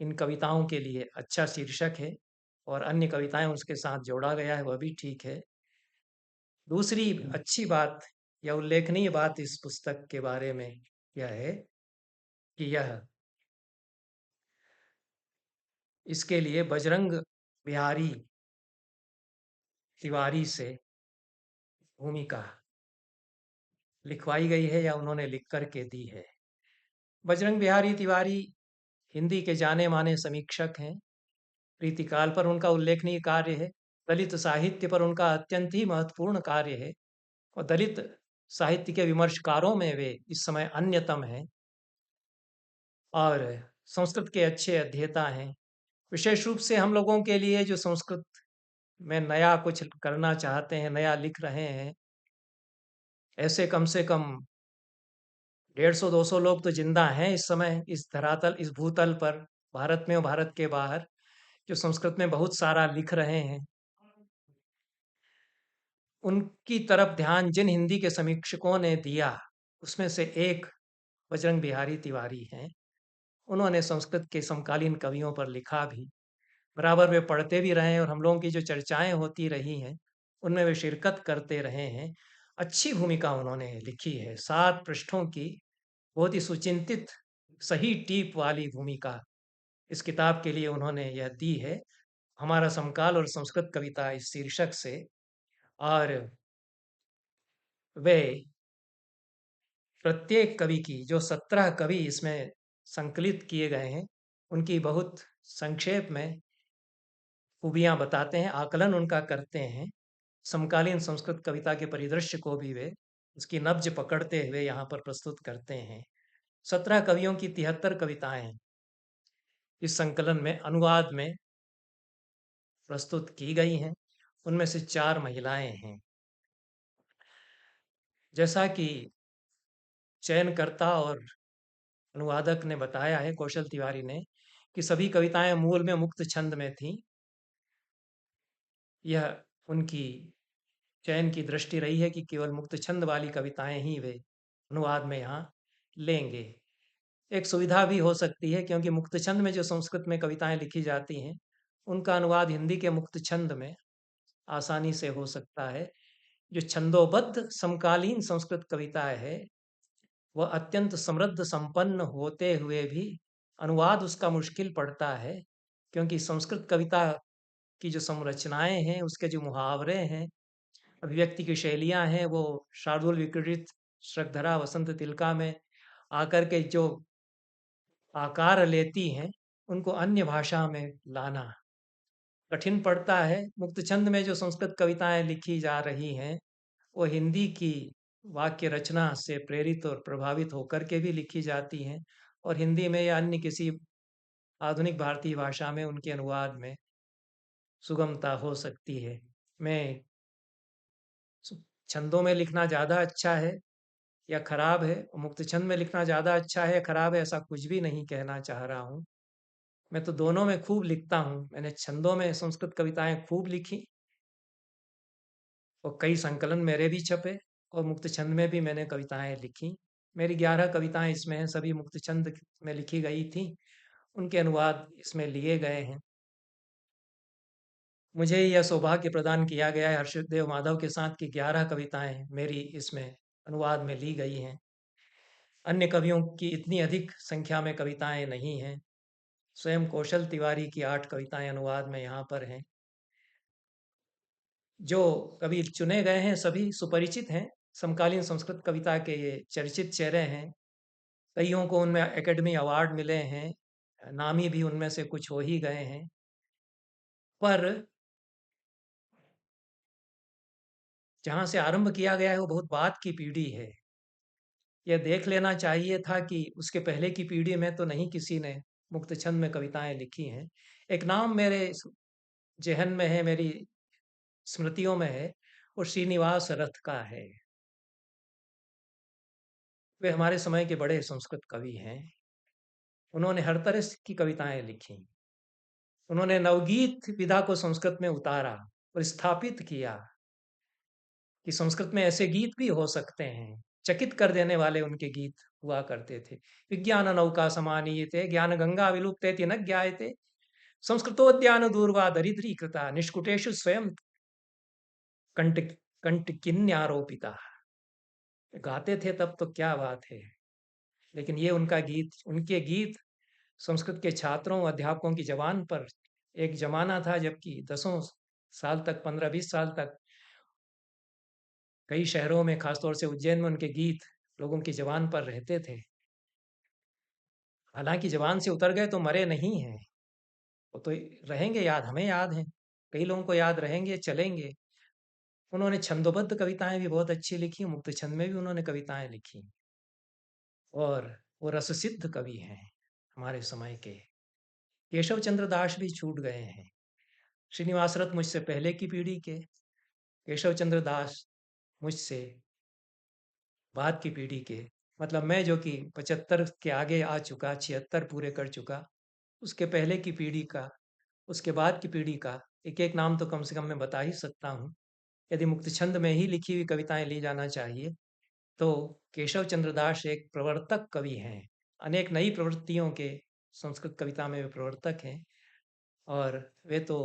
इन कविताओं के लिए अच्छा शीर्षक है। और अन्य कविताएं उसके साथ जोड़ा गया है, वह भी ठीक है। दूसरी अच्छी बात या उल्लेखनीय बात इस पुस्तक के बारे में यह है कि यह इसके लिए बजरंग बिहारी तिवारी से भूमिका लिखवाई गई है या उन्होंने लिख कर के दी है। बजरंग बिहारी तिवारी हिंदी के जाने माने समीक्षक हैं। प्रीतिकाल पर उनका उल्लेखनीय कार्य है, दलित साहित्य पर उनका अत्यंत ही महत्वपूर्ण कार्य है, और दलित साहित्य के विमर्शकारों में वे इस समय अन्यतम हैं और संस्कृत के अच्छे अध्येता हैं। विशेष रूप से हम लोगों के लिए जो संस्कृत में नया कुछ करना चाहते हैं, नया लिख रहे हैं, ऐसे कम से कम 150-200 लोग तो जिंदा हैं इस समय इस धरातल, इस भूतल पर, भारत में और भारत के बाहर, जो संस्कृत में बहुत सारा लिख रहे हैं। उनकी तरफ ध्यान जिन हिंदी के समीक्षकों ने दिया, उसमें से एक बजरंग बिहारी तिवारी हैं। उन्होंने संस्कृत के समकालीन कवियों पर लिखा भी, बराबर वे पढ़ते भी रहे हैं, और हम लोगों की जो चर्चाएं होती रही हैं उनमें वे शिरकत करते रहे हैं। अच्छी भूमिका उन्होंने लिखी है, 7 पृष्ठों की बहुत ही सुचिंतित, सही टीप वाली भूमिका इस किताब के लिए उन्होंने यह दी है। हमारा समकाल और संस्कृत कविता इस शीर्षक से। और वे प्रत्येक कवि की, जो 17 कवि इसमें संकलित किए गए हैं, उनकी बहुत संक्षेप में खूबियां बताते हैं, आकलन उनका करते हैं। समकालीन संस्कृत कविता के परिदृश्य को भी वे उसकी नब्ज पकड़ते हुए यहाँ पर प्रस्तुत करते हैं। 17 कवियों की 73 कविताएं इस संकलन में अनुवाद में प्रस्तुत की गई हैं। उनमें से 4 महिलाएं हैं। जैसा कि चयनकर्ता और अनुवादक ने बताया है, कौशल तिवारी ने, कि सभी कविताएं मूल में मुक्त छंद में थीं। यह उनकी चयन की दृष्टि रही है कि केवल मुक्त छंद वाली कविताएं ही वे अनुवाद में यहाँ लेंगे। एक सुविधा भी हो सकती है क्योंकि मुक्त छंद में जो संस्कृत में कविताएं लिखी जाती हैं, उनका अनुवाद हिंदी के मुक्त छंद में आसानी से हो सकता है। जो छंदोबद्ध समकालीन संस्कृत कविताएं है, वह अत्यंत समृद्ध संपन्न होते हुए भी अनुवाद उसका मुश्किल पड़ता है, क्योंकि संस्कृत कविता की जो संरचनाएं हैं, उसके जो मुहावरे हैं, अभिव्यक्ति की शैलियाँ हैं, वो शार्दूल विक्रीडित, श्रगधरा, वसंत तिलका में आकर के जो आकार लेती हैं, उनको अन्य भाषा में लाना कठिन पड़ता है। मुक्त छंद में जो संस्कृत कविताएं लिखी जा रही हैं, वो हिंदी की वाक्य रचना से प्रेरित और प्रभावित होकर के भी लिखी जाती हैं, और हिंदी में या अन्य किसी आधुनिक भारतीय भाषा में उनके अनुवाद में सुगमता हो सकती है। मैं छंदों में लिखना ज़्यादा अच्छा है या खराब है, मुक्त छंद में लिखना ज़्यादा अच्छा है या खराब है, ऐसा कुछ भी नहीं कहना चाह रहा हूँ। मैं तो दोनों में खूब लिखता हूँ। मैंने छंदों में संस्कृत कविताएं खूब लिखी और कई संकलन मेरे भी छपे, और मुक्त छंद में भी मैंने कविताएं लिखी। मेरी 11 कविताएं इसमें हैं, सभी मुक्त छंद में लिखी गई थी। उनके अनुवाद इसमें लिए गए हैं। मुझे यह सौभाग्य प्रदान किया गया है हर्षदेव माधव के साथ की 11 कविताएं मेरी इसमें अनुवाद में ली गई हैं। अन्य कवियों की इतनी अधिक संख्या में कविताएं नहीं हैं। स्वयं कौशल तिवारी की 8 कविताएं अनुवाद में यहाँ पर हैं। जो कवि चुने गए हैं सभी सुपरिचित हैं, समकालीन संस्कृत कविता के ये चर्चित चेहरे हैं। कईयों को उनमें एकेडमी अवार्ड मिले हैं, नामी भी उनमें से कुछ हो ही गए हैं। पर जहाँ से आरंभ किया गया है वो बहुत बाद की पीढ़ी है। यह देख लेना चाहिए था कि उसके पहले की पीढ़ी में तो नहीं किसी ने मुक्त छंद में कविताएं लिखी हैं। एक नाम मेरे जेहन में है, मेरी स्मृतियों में है, वो श्रीनिवास रथ का है। वे हमारे समय के बड़े संस्कृत कवि हैं। उन्होंने हर तरह की कविताएं लिखी। उन्होंने नवगीत विधा को संस्कृत में उतारा और स्थापित किया कि संस्कृत में ऐसे गीत भी हो सकते हैं। चकित कर देने वाले उनके गीत हुआ करते थे। विज्ञान नौका समानीयते ज्ञान गंगा विलुप्तेति न ज्ञायते, संस्कृतोद्यान दूर्वा दरिद्रीकृता निष्कुटेषु स्वयं कंट कंटकिन्यारोपिता। गाते थे तब तो क्या बात है, लेकिन ये उनके गीत संस्कृत के छात्रों अध्यापकों की जबान पर, एक जमाना था जबकि दसों साल तक, 15-20 साल तक कई शहरों में, खासतौर से उज्जैन में, उनके गीत लोगों की जबान पर रहते थे। हालांकि जबान से उतर गए तो मरे नहीं हैं, वो तो रहेंगे याद, हमें याद हैं, कई लोगों को याद रहेंगे, चलेंगे। उन्होंने छंदोबद्ध कविताएं भी बहुत अच्छी लिखी, मुक्त छंद में भी उन्होंने कविताएं लिखी, और वो रससिद्ध कवि हैं हमारे समय के। केशव चंद्र दास भी छूट गए हैं। श्रीनिवास रथ मुझसे पहले की पीढ़ी के, केशव चंद्र दास मुझसे बाद की पीढ़ी के। मतलब मैं जो कि 75 के आगे आ चुका, 76 पूरे कर चुका, उसके पहले की पीढ़ी का, उसके बाद की पीढ़ी का एक एक नाम तो कम से कम मैं बता ही सकता हूँ। यदि मुक्त छंद में ही लिखी हुई कविताएं ली जाना चाहिए तो केशव चंद्र दास एक प्रवर्तक कवि हैं। अनेक नई प्रवृत्तियों के संस्कृत कविता में वे प्रवर्तक हैं, और वे तो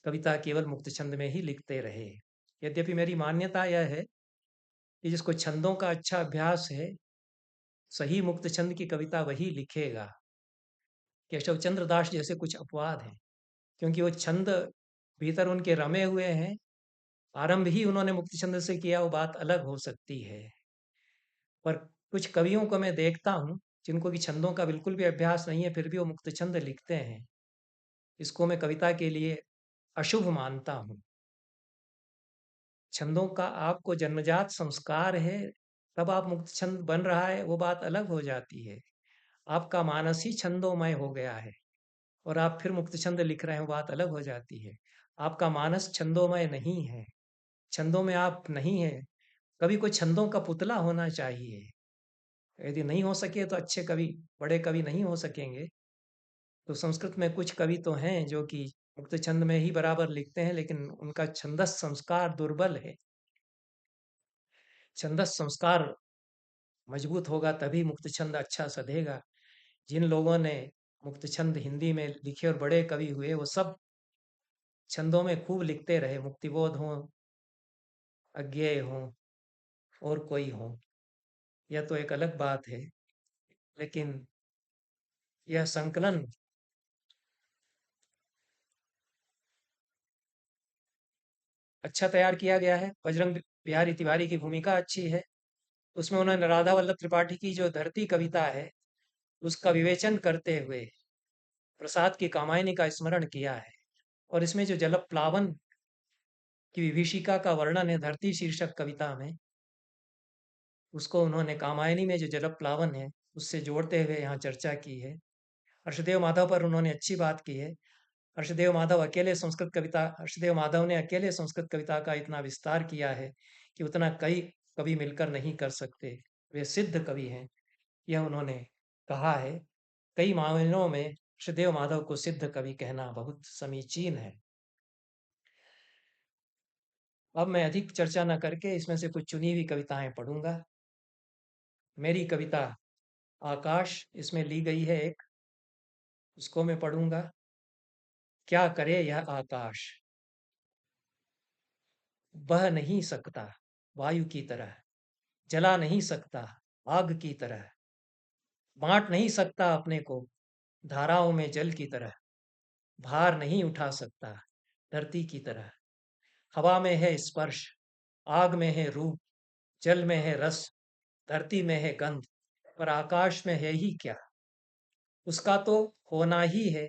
कविता केवल मुक्त छंद में ही लिखते रहे। यद्यपि मेरी मान्यता यह है कि जिसको छंदों का अच्छा अभ्यास है, सही मुक्त छंद की कविता वही लिखेगा। केशव चंद्र दास जैसे कुछ अपवाद हैं, क्योंकि वो छंद भीतर उनके रमे हुए हैं। आरंभ ही उन्होंने मुक्त छंद से किया, वो बात अलग हो सकती है। पर कुछ कवियों को मैं देखता हूँ जिनको कि छंदों का बिल्कुल भी अभ्यास नहीं है, फिर भी वो मुक्त छंद लिखते हैं। इसको मैं कविता के लिए अशुभ मानता हूँ। छंदों का आपको जन्मजात संस्कार है, तब आप मुक्त छंद बन रहा है, वो बात अलग हो जाती है। आपका मानस ही छंदोमय हो गया है और आप फिर मुक्त छंद लिख रहे हैं, वो बात अलग हो जाती है। आपका मानस छंदोमय नहीं है, छंदों में आप नहीं है। कवि को छंदों का पुतला होना चाहिए। यदि नहीं हो सके तो अच्छे कवि, बड़े कवि नहीं हो सकेंगे। तो संस्कृत में कुछ कवि तो हैं जो कि मुक्त छंद में ही बराबर लिखते हैं, लेकिन उनका छंदस संस्कार दुर्बल है। छंदस संस्कार मजबूत होगा तभी मुक्त छंद अच्छा सधेगा। जिन लोगों ने मुक्त छंद हिंदी में लिखे और बड़े कवि हुए, वो सब छंदों में खूब लिखते रहे, मुक्तिबोध हो, अज्ञेय हो और कोई हो। यह तो एक अलग बात है, लेकिन यह संकलन अच्छा तैयार किया गया है। बजरंग बिहारी तिवारी की भूमिका अच्छी है। उसमें उन्होंने राधा वल्लभ त्रिपाठी की जो धरती कविता है, उसका विवेचन करते हुए प्रसाद की कामायनी का स्मरण किया है। और इसमें जो जल प्लावन की विभीषिका का वर्णन है धरती शीर्षक कविता में, उसको उन्होंने कामायनी में जो जल प्लावन है उससे जोड़ते हुए यहाँ चर्चा की है। हर्षदेव माधव पर उन्होंने अच्छी बात की है। हर्षदेव माधव ने अकेले संस्कृत कविता का इतना विस्तार किया है कि उतना कई कवि मिलकर नहीं कर सकते। वे सिद्ध कवि हैं, यह उन्होंने कहा है। कई मायनों में हर्षदेव माधव को सिद्ध कवि कहना बहुत समीचीन है। अब मैं अधिक चर्चा न करके इसमें से कुछ चुनी हुई कविताएं पढ़ूंगा। मेरी कविता आकाश इसमें ली गई है एक, उसको मैं पढ़ूंगा। क्या करे यह आकाश, बह नहीं सकता वायु की तरह, जला नहीं सकता आग की तरह, बांट नहीं सकता अपने को धाराओं में जल की तरह, भार नहीं उठा सकता धरती की तरह। हवा में है स्पर्श, आग में है रूप, जल में है रस, धरती में है गंध, पर आकाश में है ही क्या। उसका तो होना ही है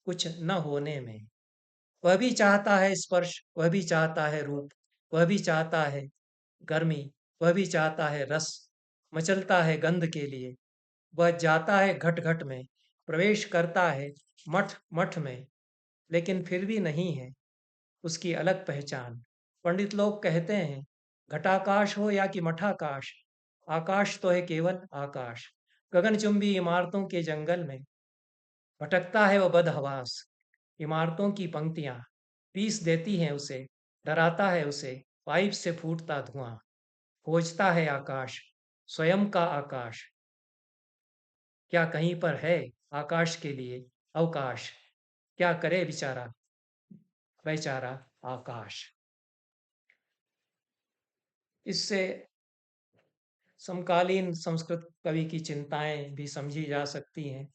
कुछ न होने में। वह भी चाहता है स्पर्श, वह भी चाहता है रूप, वह भी चाहता है गर्मी, वह भी चाहता है रस, मचलता है गंध के लिए। वह जाता है घट घट में, प्रवेश करता है मठ मठ में, लेकिन फिर भी नहीं है उसकी अलग पहचान। पंडित लोग कहते हैं घटाकाश हो या कि मठाकाश, आकाश तो है केवल आकाश। गगनचुंबी इमारतों के जंगल में भटकता है वह बदहवास। इमारतों की पंक्तियां पीस देती हैं उसे, डराता है उसे पाइप से फूटता धुआं। खोजता है आकाश, स्वयं का आकाश, क्या कहीं पर है आकाश के लिए अवकाश। क्या करे बेचारा बेचारा आकाश। इससे समकालीन संस्कृत कवि की चिंताएं भी समझी जा सकती हैं,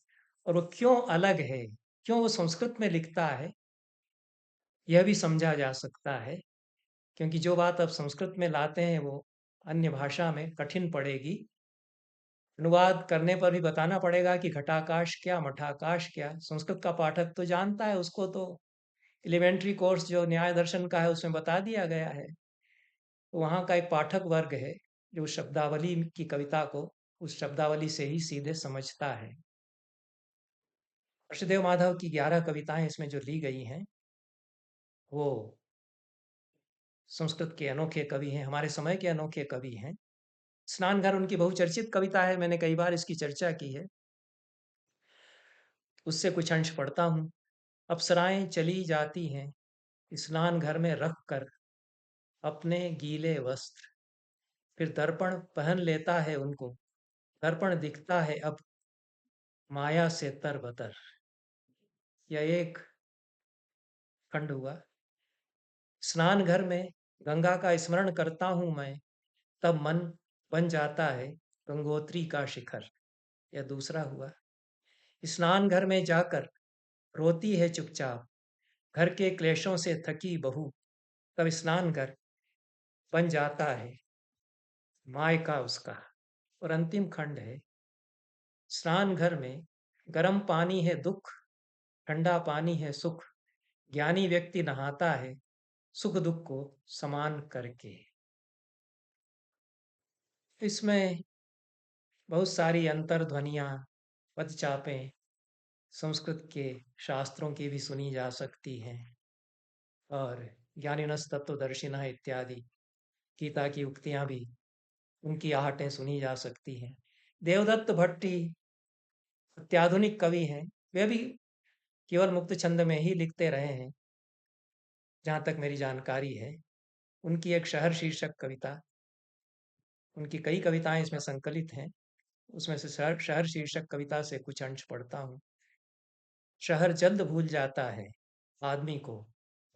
और वो क्यों अलग है, क्यों वो संस्कृत में लिखता है, यह भी समझा जा सकता है। क्योंकि जो बात आप संस्कृत में लाते हैं वो अन्य भाषा में कठिन पड़ेगी। अनुवाद करने पर भी बताना पड़ेगा कि घटाकाश क्या मठाकाश क्या। संस्कृत का पाठक तो जानता है, उसको तो एलिमेंट्री कोर्स जो न्याय दर्शन का है उसमें बता दिया गया है। तो वहाँ का एक पाठक वर्ग है जो शब्दावली की कविता को उस शब्दावली से ही सीधे समझता है। हर्षदेव माधव की 11 कविताएं इसमें जो ली गई हैं, वो संस्कृत के अनोखे कवि हैं, हमारे समय के अनोखे कवि हैं। स्नान घर उनकी बहुचर्चित कविता है, मैंने कई बार इसकी चर्चा की है। उससे कुछ अंश पढ़ता हूँ। अप्सराएं चली जाती हैं स्नान घर में रख कर अपने गीले वस्त्र, फिर दर्पण पहन लेता है उनको, दर्पण दिखता है अब माया से तरबतर। यह एक खंड हुआ। स्नान घर में गंगा का स्मरण करता हूं मैं, तब मन बन जाता है गंगोत्री का शिखर। यह दूसरा हुआ। स्नान घर में जाकर रोती है चुपचाप, घर के क्लेशों से थकी बहू, तब स्नान घर बन जाता है मायका उसका। और अंतिम खंड है। स्नान घर में गर्म पानी है दुख, ठंडा पानी है सुख, ज्ञानी व्यक्ति नहाता है सुख दुख को समान करके। इसमें बहुत सारी अंतर्ध्वनियां, पदचापें संस्कृत के शास्त्रों की भी सुनी जा सकती हैं, और ज्ञानिनस तत्वदर्शिनः इत्यादि गीता की उक्तियां भी, उनकी आहटें सुनी जा सकती हैं। देवदत्त भट्टी अत्याधुनिक कवि हैं। वे भी केवल मुक्त छंद में ही लिखते रहे हैं जहाँ तक मेरी जानकारी है। उनकी एक शहर शीर्षक कविता उनकी कई कविताएं इसमें संकलित हैं। उसमें से शहर शहर शीर्षक कविता से कुछ अंश पढ़ता हूँ। शहर जल्द भूल जाता है आदमी को,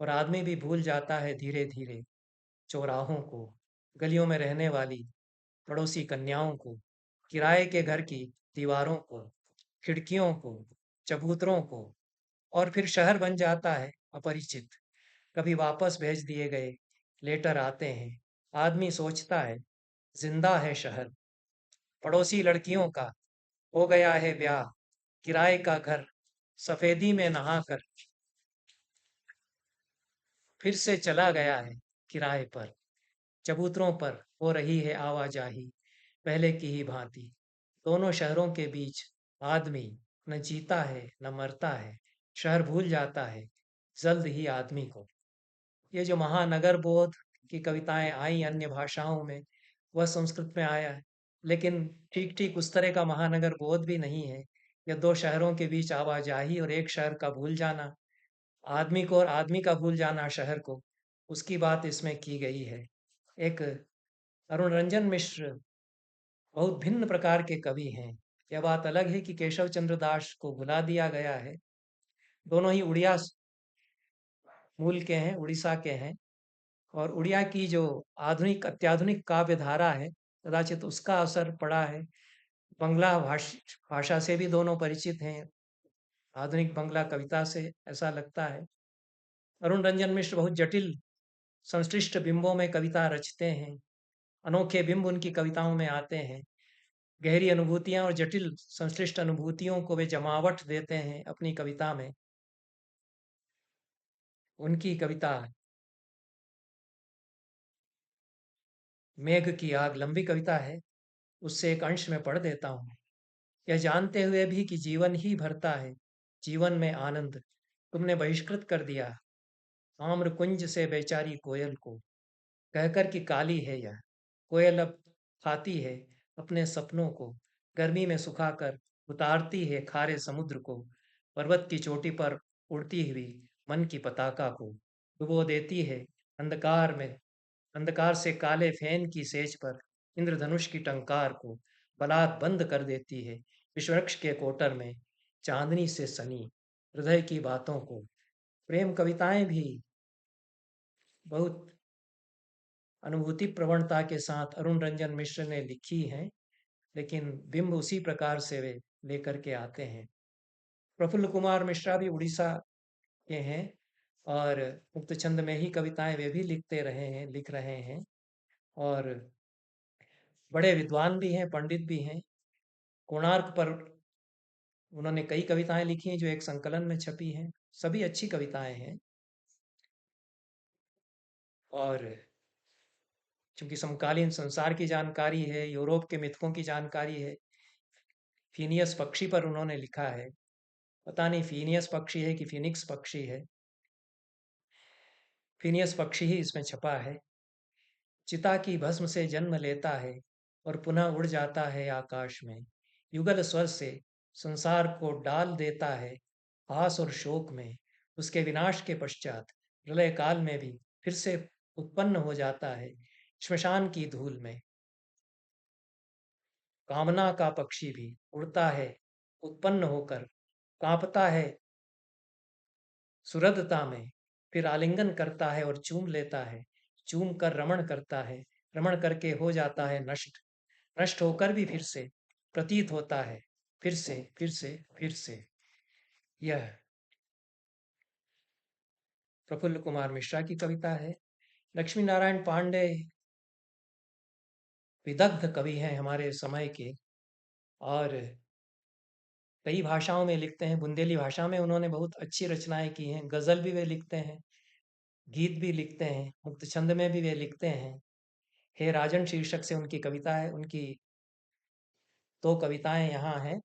और आदमी भी भूल जाता है धीरे धीरे चौराहों को, गलियों में रहने वाली पड़ोसी कन्याओं को, किराए के घर की दीवारों को, खिड़कियों को, चबूतरों को। और फिर शहर बन जाता है अपरिचित। कभी वापस भेज दिए गए लेटर आते हैं। आदमी सोचता है जिंदा है शहर। पड़ोसी लड़कियों का हो गया है ब्याह। किराए का घर सफेदी में नहाकर फिर से चला गया है किराए पर। चबूतरों पर हो रही है आवाजाही पहले की ही भांति। दोनों शहरों के बीच आदमी न जीता है न मरता है। शहर भूल जाता है जल्द ही आदमी को। ये जो महानगर बोध की कविताएं आई अन्य भाषाओं में, वह संस्कृत में आया है। लेकिन ठीक ठीक उस तरह का महानगर बोध भी नहीं है। यह दो शहरों के बीच आवाजाही और एक शहर का भूल जाना, आदमी को और आदमी का भूल जाना शहर को, उसकी बात इसमें की गई है। एक अरुण रंजन मिश्र बहुत भिन्न प्रकार के कवि हैं। यह बात अलग है कि केशव चंद्र दास को भुला दिया गया है। दोनों ही उड़िया मूल के हैं, उड़ीसा के हैं। और उड़िया की जो आधुनिक अत्याधुनिक काव्य धारा है, कदाचित उसका असर पड़ा है। बंगला भाषा से भी दोनों परिचित हैं, आधुनिक बंगला कविता से, ऐसा लगता है। अरुण रंजन मिश्र बहुत जटिल संश्लिष्ट बिंबों में कविता रचते हैं। अनोखे बिंब उनकी कविताओं में आते हैं। गहरी अनुभूतियां और जटिल संश्लिष्ट अनुभूतियों को वे जमावट देते हैं अपनी कविता में। उनकी कविता मेघ की आग लंबी कविता है, उससे एक अंश में पढ़ देता हूँ। यह जानते हुए भी कि जीवन ही भरता है जीवन में आनंद, तुमने बहिष्कृत कर दिया आम्र कुंज से बेचारी कोयल को। कहकर कि काली है यह कोयल, अब खाती है अपने सपनों को। गर्मी में सुखाकर उतारती है खारे समुद्र को। पर्वत की चोटी पर उड़ती हुई मन की पताका को डुबो देती है अंधकार में, अंधकार से काले फैन की सेज पर इंद्रधनुष की टंकार को। बलात् बंद कर देती है विश्ववृक्ष के कोटर में चांदनी से सनी हृदय की बातों को। प्रेम कविताएं भी बहुत अनुभूति प्रवणता के साथ अरुण रंजन मिश्र ने लिखी हैं, लेकिन बिंब उसी प्रकार से वे लेकर के आते हैं। प्रफुल्ल कुमार मिश्रा भी उड़ीसा के हैं और मुक्त छंद में ही कविताएं वे भी लिखते रहे हैं, लिख रहे हैं। और बड़े विद्वान भी हैं, पंडित भी हैं। कोणार्क पर उन्होंने कई कविताएं लिखी हैं जो एक संकलन में छपी हैं। सभी अच्छी कविताएं हैं। और चूंकि समकालीन संसार की जानकारी है, यूरोप के मिथकों की जानकारी है, फीनियस पक्षी पर उन्होंने लिखा है। पता नहीं फीनियस पक्षी है कि फिनिक्स पक्षी है। फीनियस पक्षी ही इसमें छपा है। चिता की भस्म से जन्म लेता है और पुनः उड़ जाता है आकाश में। युगल स्वर से संसार को डाल देता है आस और शोक में। उसके विनाश के पश्चात प्रलय काल में भी फिर से उत्पन्न हो जाता है श्मशान की धूल में। कामना का पक्षी भी उड़ता है उत्पन्न होकर, कांपता है सुरधता में, फिर आलिंगन करता है और चूम लेता है, चूम कर रमण करता है, रमण करके हो जाता है नष्ट, नष्ट होकर भी फिर से प्रतीत होता है, फिर से फिर से फिर से। यह प्रफुल्ल कुमार मिश्रा की कविता है। लक्ष्मी नारायण पांडे विदग्ध कवि हैं हमारे समय के, और कई भाषाओं में लिखते हैं। बुंदेली भाषा में उन्होंने बहुत अच्छी रचनाएं की हैं। गजल भी वे लिखते हैं, गीत भी लिखते हैं, मुक्त छंद में भी वे लिखते हैं। हे राजन शीर्षक से उनकी कविता है। उनकी दो कविताएं यहाँ हैं,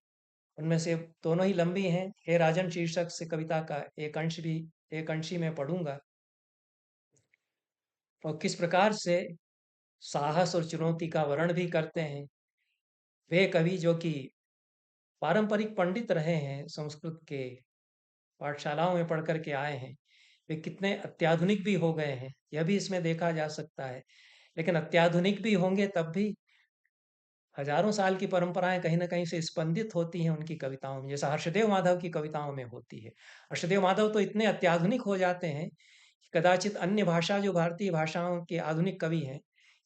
उनमें से दोनों ही लंबी हैं। हे राजन शीर्षक से कविता का एक अंश भी, एक अंशी में पढ़ूंगा। और किस प्रकार से साहस और चुनौती का वर्णन भी करते हैं। वे कवि जो कि पारंपरिक पंडित रहे हैं, संस्कृत के पाठशालाओं में पढ़ कर के आए हैं, वे कितने अत्याधुनिक भी हो गए हैं, यह भी इसमें देखा जा सकता है। लेकिन अत्याधुनिक भी होंगे तब भी हजारों साल की परंपराएं कहीं ना कहीं से स्पंदित होती हैं उनकी कविताओं में, जैसा हर्षदेव माधव की कविताओं में होती है। हर्षदेव माधव तो इतने अत्याधुनिक हो जाते हैं कि कदाचित अन्य भाषा, जो भारतीय भाषाओं के आधुनिक कवि हैं,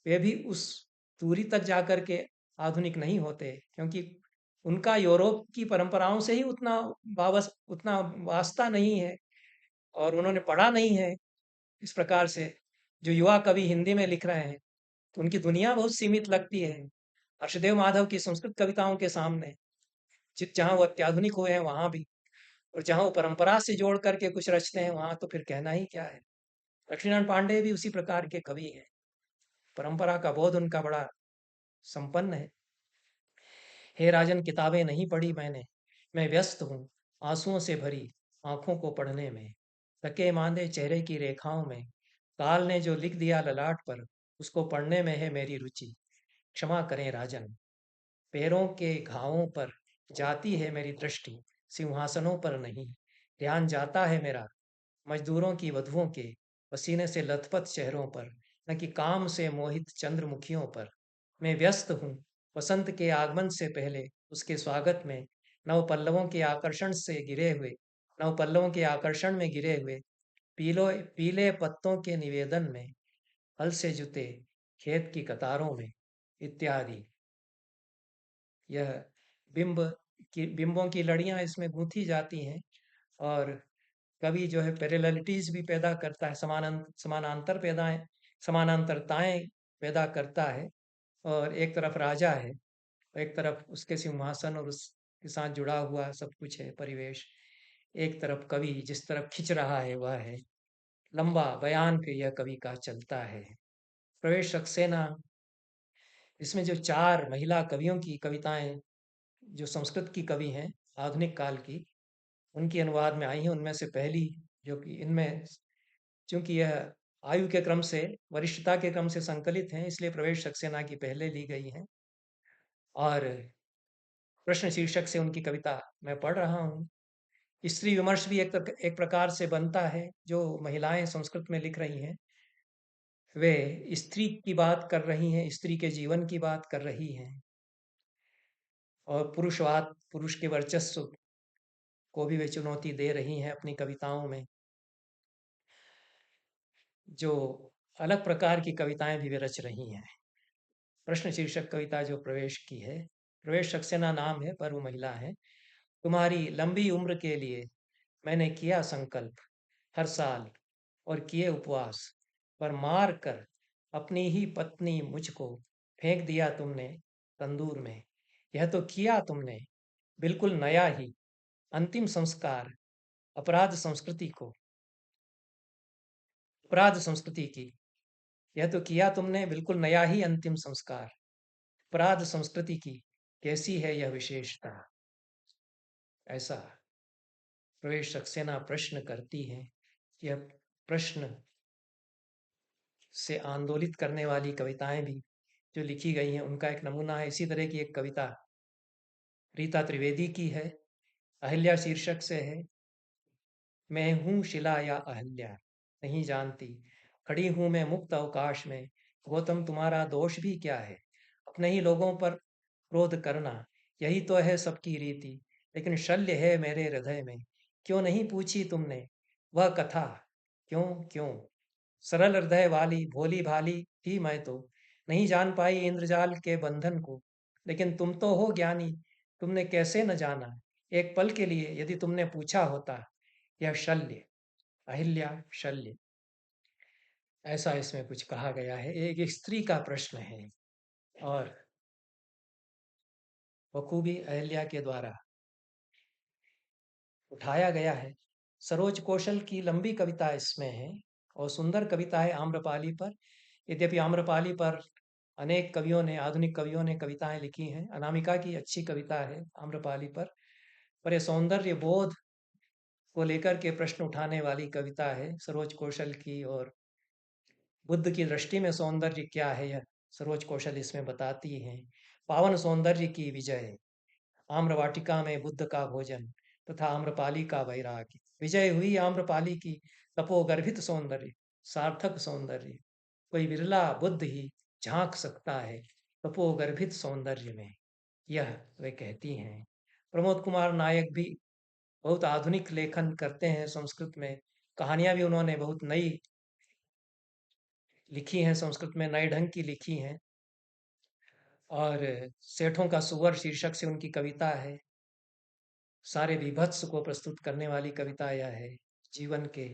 वे भी उस दूरी तक जाकर के आधुनिक नहीं होते, क्योंकि उनका यूरोप की परंपराओं से ही उतना वास्ता नहीं है, और उन्होंने पढ़ा नहीं है इस प्रकार से। जो युवा कवि हिंदी में लिख रहे हैं, तो उनकी दुनिया बहुत सीमित लगती है हर्षदेव माधव की संस्कृत कविताओं के सामने। जहाँ वो अत्याधुनिक हुए हैं वहां भी, और जहाँ वो परंपरा से जोड़ करके कुछ रचते हैं, वहां तो फिर कहना ही क्या है। लक्ष्मीनारायण पांडे भी उसी प्रकार के कवि हैं। परंपरा का बोध उनका बड़ा संपन्न है। हे राजन, किताबें नहीं पढ़ी मैंने, मैं व्यस्त हूँ आंसुओं से भरी आंखों को पढ़ने में। थके मांदे चेहरे की रेखाओं में काल ने जो लिख दिया ललाट पर, उसको पढ़ने में है मेरी रुचि। क्षमा करें राजन, पैरों के घावों पर जाती है मेरी दृष्टि, सिंहासनों पर नहीं। ध्यान जाता है मेरा मजदूरों की वधुओं के पसीने से लथपथ चेहरों पर, न कि काम से मोहित चंद्रमुखियों पर। मैं व्यस्त हूँ वसंत के आगमन से पहले उसके स्वागत में, नव पल्लवों के आकर्षण से गिरे हुए नव पल्लवों के आकर्षण में गिरे हुए पीलो पीले पत्तों के निवेदन में, हल से जुते खेत की कतारों में, इत्यादि। यह बिंब बिंबों की लड़ियां इसमें गूंथी जाती हैं, और कवि जो है पैरेललिटीज भी पैदा करता है, समानांतरताएं पैदा करता है। और एक तरफ राजा है, और एक तरफ उसके सिंहासन और उसके साथ जुड़ा हुआ सब कुछ है परिवेश। एक तरफ कवि जिस तरफ खिंच रहा है वह है। लंबा बयान फिर यह कवि का चलता है। प्रवेश सक्सेना, इसमें जो चार महिला कवियों की कविताएं जो संस्कृत की कवि हैं आधुनिक काल की, उनकी अनुवाद में आई हैं, उनमें से पहली, जो कि इनमें चूंकि यह आयु के क्रम से, वरिष्ठता के क्रम से संकलित हैं, इसलिए प्रवेश सक्सेना की पहले ली गई हैं। और प्रश्न शीर्षक से उनकी कविता मैं पढ़ रहा हूँ। स्त्री विमर्श भी एक प्रकार से बनता है। जो महिलाएं संस्कृत में लिख रही हैं, वे स्त्री की बात कर रही हैं, स्त्री के जीवन की बात कर रही हैं, और पुरुषवाद, पुरुष के वर्चस्व को भी वे चुनौती दे रही हैं अपनी कविताओं में। जो अलग प्रकार की कविताएं भी वे रच रही हैं। प्रश्न शीर्षक कविता जो प्रवेश की है, प्रवेश सक्सेना नाम है पर वो महिला है। तुम्हारी लंबी उम्र के लिए मैंने किया संकल्प हर साल, और किए उपवास, पर मार कर अपनी ही पत्नी मुझको फेंक दिया तुमने तंदूर में। यह तो किया तुमने बिल्कुल नया ही अंतिम संस्कार अपराध संस्कृति को अपराध संस्कृति की। यह तो किया तुमने बिल्कुल नया ही अंतिम संस्कार अपराध संस्कृति की, कैसी है यह विशेषता। ऐसा प्रवेश सक्सेना प्रश्न करती है। यह प्रश्न से आंदोलित करने वाली कविताएं भी जो लिखी गई हैं, उनका एक नमूना है। इसी तरह की एक कविता रीता त्रिवेदी की है, अहिल्या शीर्षक से है। मैं हूँ शिला या अहिल्या, नहीं जानती, खड़ी हूँ मैं मुक्त अवकाश में। गौतम तुम्हारा दोष भी क्या है, अपने ही लोगों पर क्रोध करना, यही तो है सबकी रीति। लेकिन शल्य है मेरे हृदय में, क्यों नहीं पूछी तुमने वह कथा। क्यों क्यों, सरल हृदय वाली भोली भाली थी मैं तो, नहीं जान पाई इंद्रजाल के बंधन को। लेकिन तुम तो हो ज्ञानी, तुमने कैसे न जाना, एक पल के लिए यदि तुमने पूछा होता। यह शल्य, अहिल्या शल्य, ऐसा इसमें कुछ कहा गया है। एक स्त्री का प्रश्न है, और बखूबी अहिल्या के द्वारा उठाया गया है। सरोज कौशल की लंबी कविता इसमें है, और सुंदर कविता है आम्रपाली पर। यद्यपि आम्रपाली पर अनेक कवियों ने, आधुनिक कवियों ने कविताएं लिखी हैं। अनामिका की अच्छी कविता है आम्रपाली पर यह सौंदर्य बोध को लेकर के प्रश्न उठाने वाली कविता है सरोज कौशल की। और बुद्ध की दृष्टि में सौंदर्य क्या है, यह सरोज कौशल इसमें बताती हैं। पावन सौंदर्य की विजय, आम्रवाटिका में बुद्ध का भोजन, तथा आम्रपाली का वैराग्य। विजय हुई आम्रपाली की, तपोगर्भित सौंदर्य, सार्थक सौंदर्य, कोई विरला बुद्ध ही झांक सकता है तपोगर्भित सौंदर्य में, यह वे कहती हैं। प्रमोद कुमार नायक भी बहुत आधुनिक लेखन करते हैं संस्कृत में। कहानियां भी उन्होंने बहुत नई लिखी हैं, संस्कृत में नए ढंग की लिखी हैं। और सेठों का सुअर शीर्षक से उनकी कविता है। सारे विभत्स को प्रस्तुत करने वाली कविता यह है, जीवन के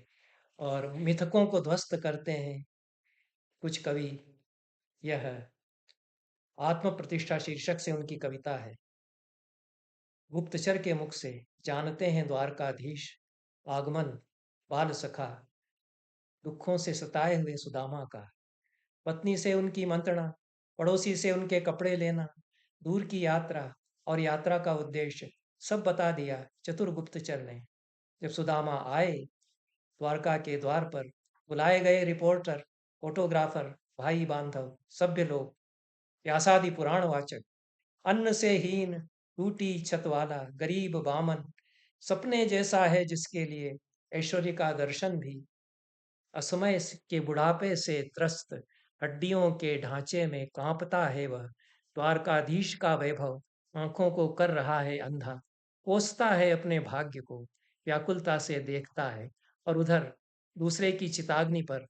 और मिथकों को ध्वस्त करते हैं कुछ कवि। यह आत्म प्रतिष्ठा शीर्षक से उनकी कविता है। गुप्तचर के मुख से जानते हैं द्वारकाधीश, आगमन बाल सखा दुखों से सताए हुए सुदामा का। पत्नी से उनकी मंत्रणा, पड़ोसी से उनके कपड़े लेना, दूर की यात्रा और यात्रा का उद्देश्य सब बता दिया चतुर गुप्तचर ने। जब सुदामा आए द्वारका के द्वार पर, बुलाए गए रिपोर्टर, फोटोग्राफर, भाई बांधव, सभ्य लोग, व्यासादि पुराण वाचक, अन्न से हीन, टूटी छत वाला, गरीब बामन, सपने जैसा है जिसके लिए ऐश्वर्य का दर्शन भी, असमय के बुढ़ापे से त्रस्त, हड्डियों के ढांचे में कांपता है वह, द्वारकाधीश का वैभव आंखों को कर रहा है अंधा, कोसता है अपने भाग्य को, व्याकुलता से देखता है। और उधर दूसरे की चिताग्नि पर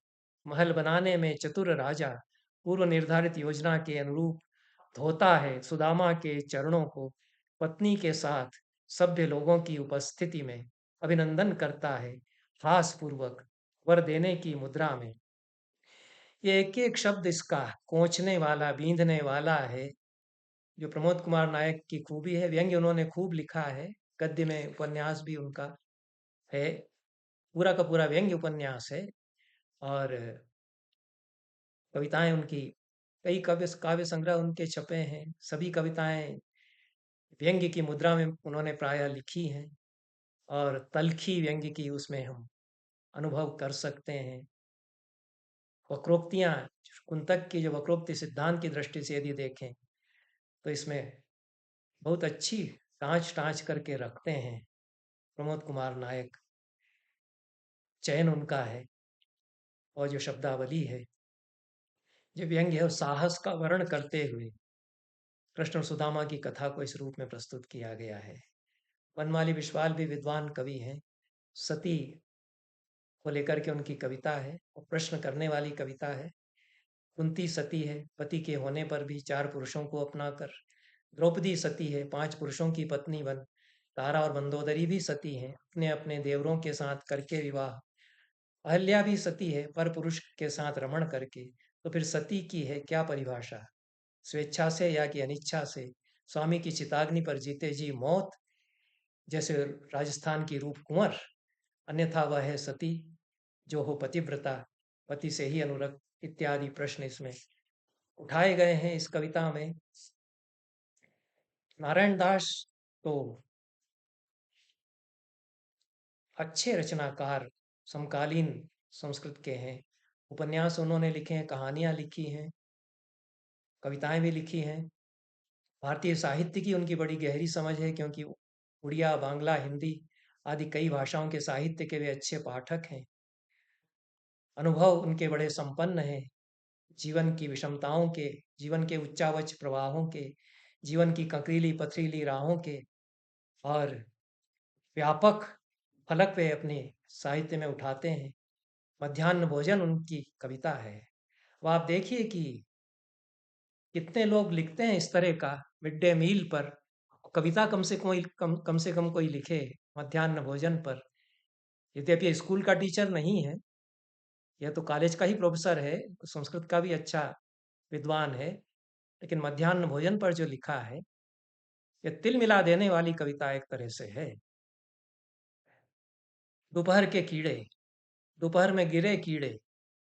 महल बनाने में चतुर राजा पूर्व निर्धारित योजना के अनुरूप धोता है सुदामा के चरणों को, पत्नी के साथ सभ्य लोगों की उपस्थिति में अभिनंदन करता है हास पूर्वक, वर देने की मुद्रा में। ये एक एक शब्द इसका कोंचने वाला, बींधने वाला है, जो प्रमोद कुमार नायक की खूबी है। व्यंग्य उन्होंने खूब लिखा है, गद्य में उपन्यास भी उनका है, पूरा का पूरा व्यंग्य उपन्यास है। और कविताएं उनकी, कई काव्य संग्रह उनके छपे हैं। सभी कविताएं व्यंग्य की मुद्रा में उन्होंने प्रायः लिखी हैं, और तल्खी व्यंग्य की उसमें हम अनुभव कर सकते हैं। वक्रोक्तियां, कुंतक की जो वक्रोक्ति सिद्धांत की दृष्टि से यदि देखें तो इसमें बहुत अच्छी टाँच टाँच करके रखते हैं प्रमोद कुमार नायक। चयन उनका है, और जो शब्दावली है, जो व्यंग्य है, साहस का वर्ण करते हुए कृष्ण और सुदामा की कथा को इस रूप में प्रस्तुत किया गया है। वनमाली विश्वाल भी विद्वान कवि हैं। सती को लेकर के उनकी कविता है, और प्रश्न करने वाली कविता है। कुंती सती है, पति के होने पर भी 4 पुरुषों को अपनाकर। द्रौपदी सती है, 5 पुरुषों की पत्नी बन। तारा और मंदोदरी भी सती हैं, अपने अपने देवरों के साथ करके विवाह। अहल्या भी सती है, पर पुरुष के साथ रमण करके। तो फिर सती की है क्या परिभाषा? स्वेच्छा से या कि अनिच्छा से, स्वामी की चिताग्नि पर जीते जी मौत, जैसे राजस्थान की रूप कुंवर, अन्यथा वह है सती जो हो पतिव्रता, पति से ही अनुरक्त, इत्यादि प्रश्न इसमें उठाए गए हैं इस कविता में। नारायण दास तो अच्छे रचनाकार समकालीन संस्कृत के हैं। उपन्यास उन्होंने लिखे हैं, कहानियां लिखी हैं, कविताएं भी लिखी हैं। भारतीय साहित्य की उनकी बड़ी गहरी समझ है, क्योंकि उड़िया, बांग्ला, हिंदी आदि कई भाषाओं के साहित्य के वे अच्छे पाठक हैं। अनुभव उनके बड़े संपन्न हैं, जीवन की विषमताओं के, जीवन के उच्चावच प्रवाहों के, जीवन की ककरीली पथरीली राहों के, और व्यापक फलक वे अपने साहित्य में उठाते हैं। मध्याह्न भोजन उनकी कविता है। वह आप देखिए कि कितने लोग लिखते हैं इस तरह का मिड डे मील पर, कविता कम से कम कोई लिखे मध्याह्न भोजन पर। यद्यपि ये स्कूल का टीचर नहीं है, यह तो कॉलेज का ही प्रोफेसर है, संस्कृत का भी अच्छा विद्वान है, लेकिन मध्याह्न भोजन पर जो लिखा है, यह तिल मिला देने वाली कविता एक तरह से है। दोपहर के कीड़े, दोपहर में गिरे कीड़े,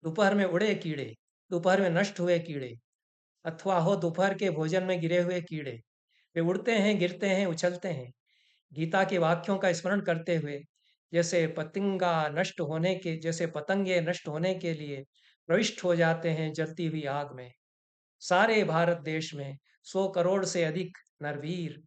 दोपहर में उड़े कीड़े, दोपहर में नष्ट हुए कीड़े, अथवा हो दोपहर के भोजन में गिरे हुए कीड़े, वे उड़ते हैं, गिरते हैं, उछलते हैं, गीता के वाक्यों का स्मरण करते हुए, जैसे पतंगे नष्ट होने के लिए प्रविष्ट हो जाते हैं जलती हुई आग में। सारे भारत देश में 100 करोड़ से अधिक नरवीर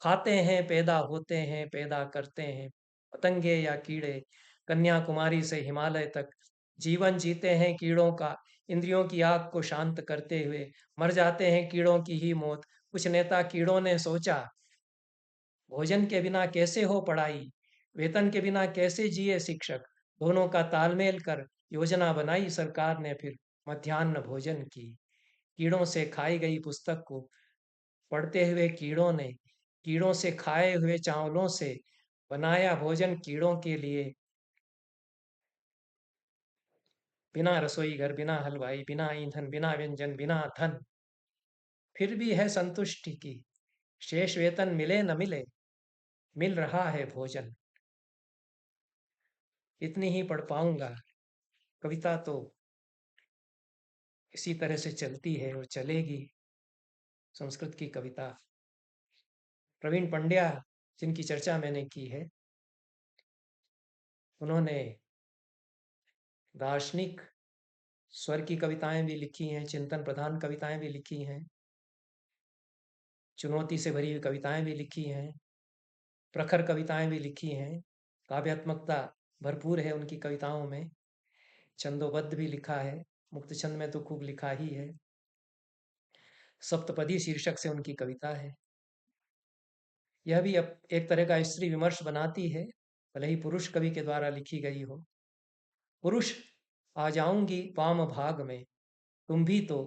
खाते हैं, पैदा होते हैं, पैदा करते हैं, पतंगे या कीड़े, कन्याकुमारी से हिमालय तक जीवन जीते हैं कीड़ों का इंद्रियों की आग को शांत करते हुए मर जाते हैं कीड़ों की ही मौत। कुछ नेता कीड़ों ने सोचा, भोजन के बिना कैसे हो पढ़ाई, वेतन के बिना कैसे जिए शिक्षक। दोनों का तालमेल कर योजना बनाई सरकार ने, फिर मध्याह्न भोजन की। कीड़ों से खाई गई पुस्तक को पढ़ते हुए कीड़ों ने कीड़ों से खाए हुए चावलों से बनाया भोजन कीड़ों के लिए। बिना रसोई घर, बिना हलवाई, बिना ईंधन, बिना व्यंजन, बिना धन, फिर भी है संतुष्टि की। शेष वेतन मिले न मिले, मिल रहा है भोजन। इतनी ही पढ़ पाऊंगा। कविता तो इसी तरह से चलती है और चलेगी। संस्कृत की कविता, प्रवीण पंड्या जिनकी चर्चा मैंने की है, उन्होंने दार्शनिक स्वर की कविताएं भी लिखी हैं, चिंतन प्रधान कविताएं भी लिखी हैं, चुनौती से भरी हुई कविताएं भी लिखी हैं, प्रखर कविताएं भी लिखी हैं। काव्यात्मकता भरपूर है उनकी कविताओं में। छंदोबद्ध भी लिखा है, मुक्त छंद में तो खूब लिखा ही है। सप्तपदी शीर्षक से उनकी कविता है। यह भी अब एक तरह का स्त्री विमर्श बनाती है, भले ही पुरुष कवि के द्वारा लिखी गई हो। पुरुष, आ जाऊंगी वाम भाग में, तुम भी तो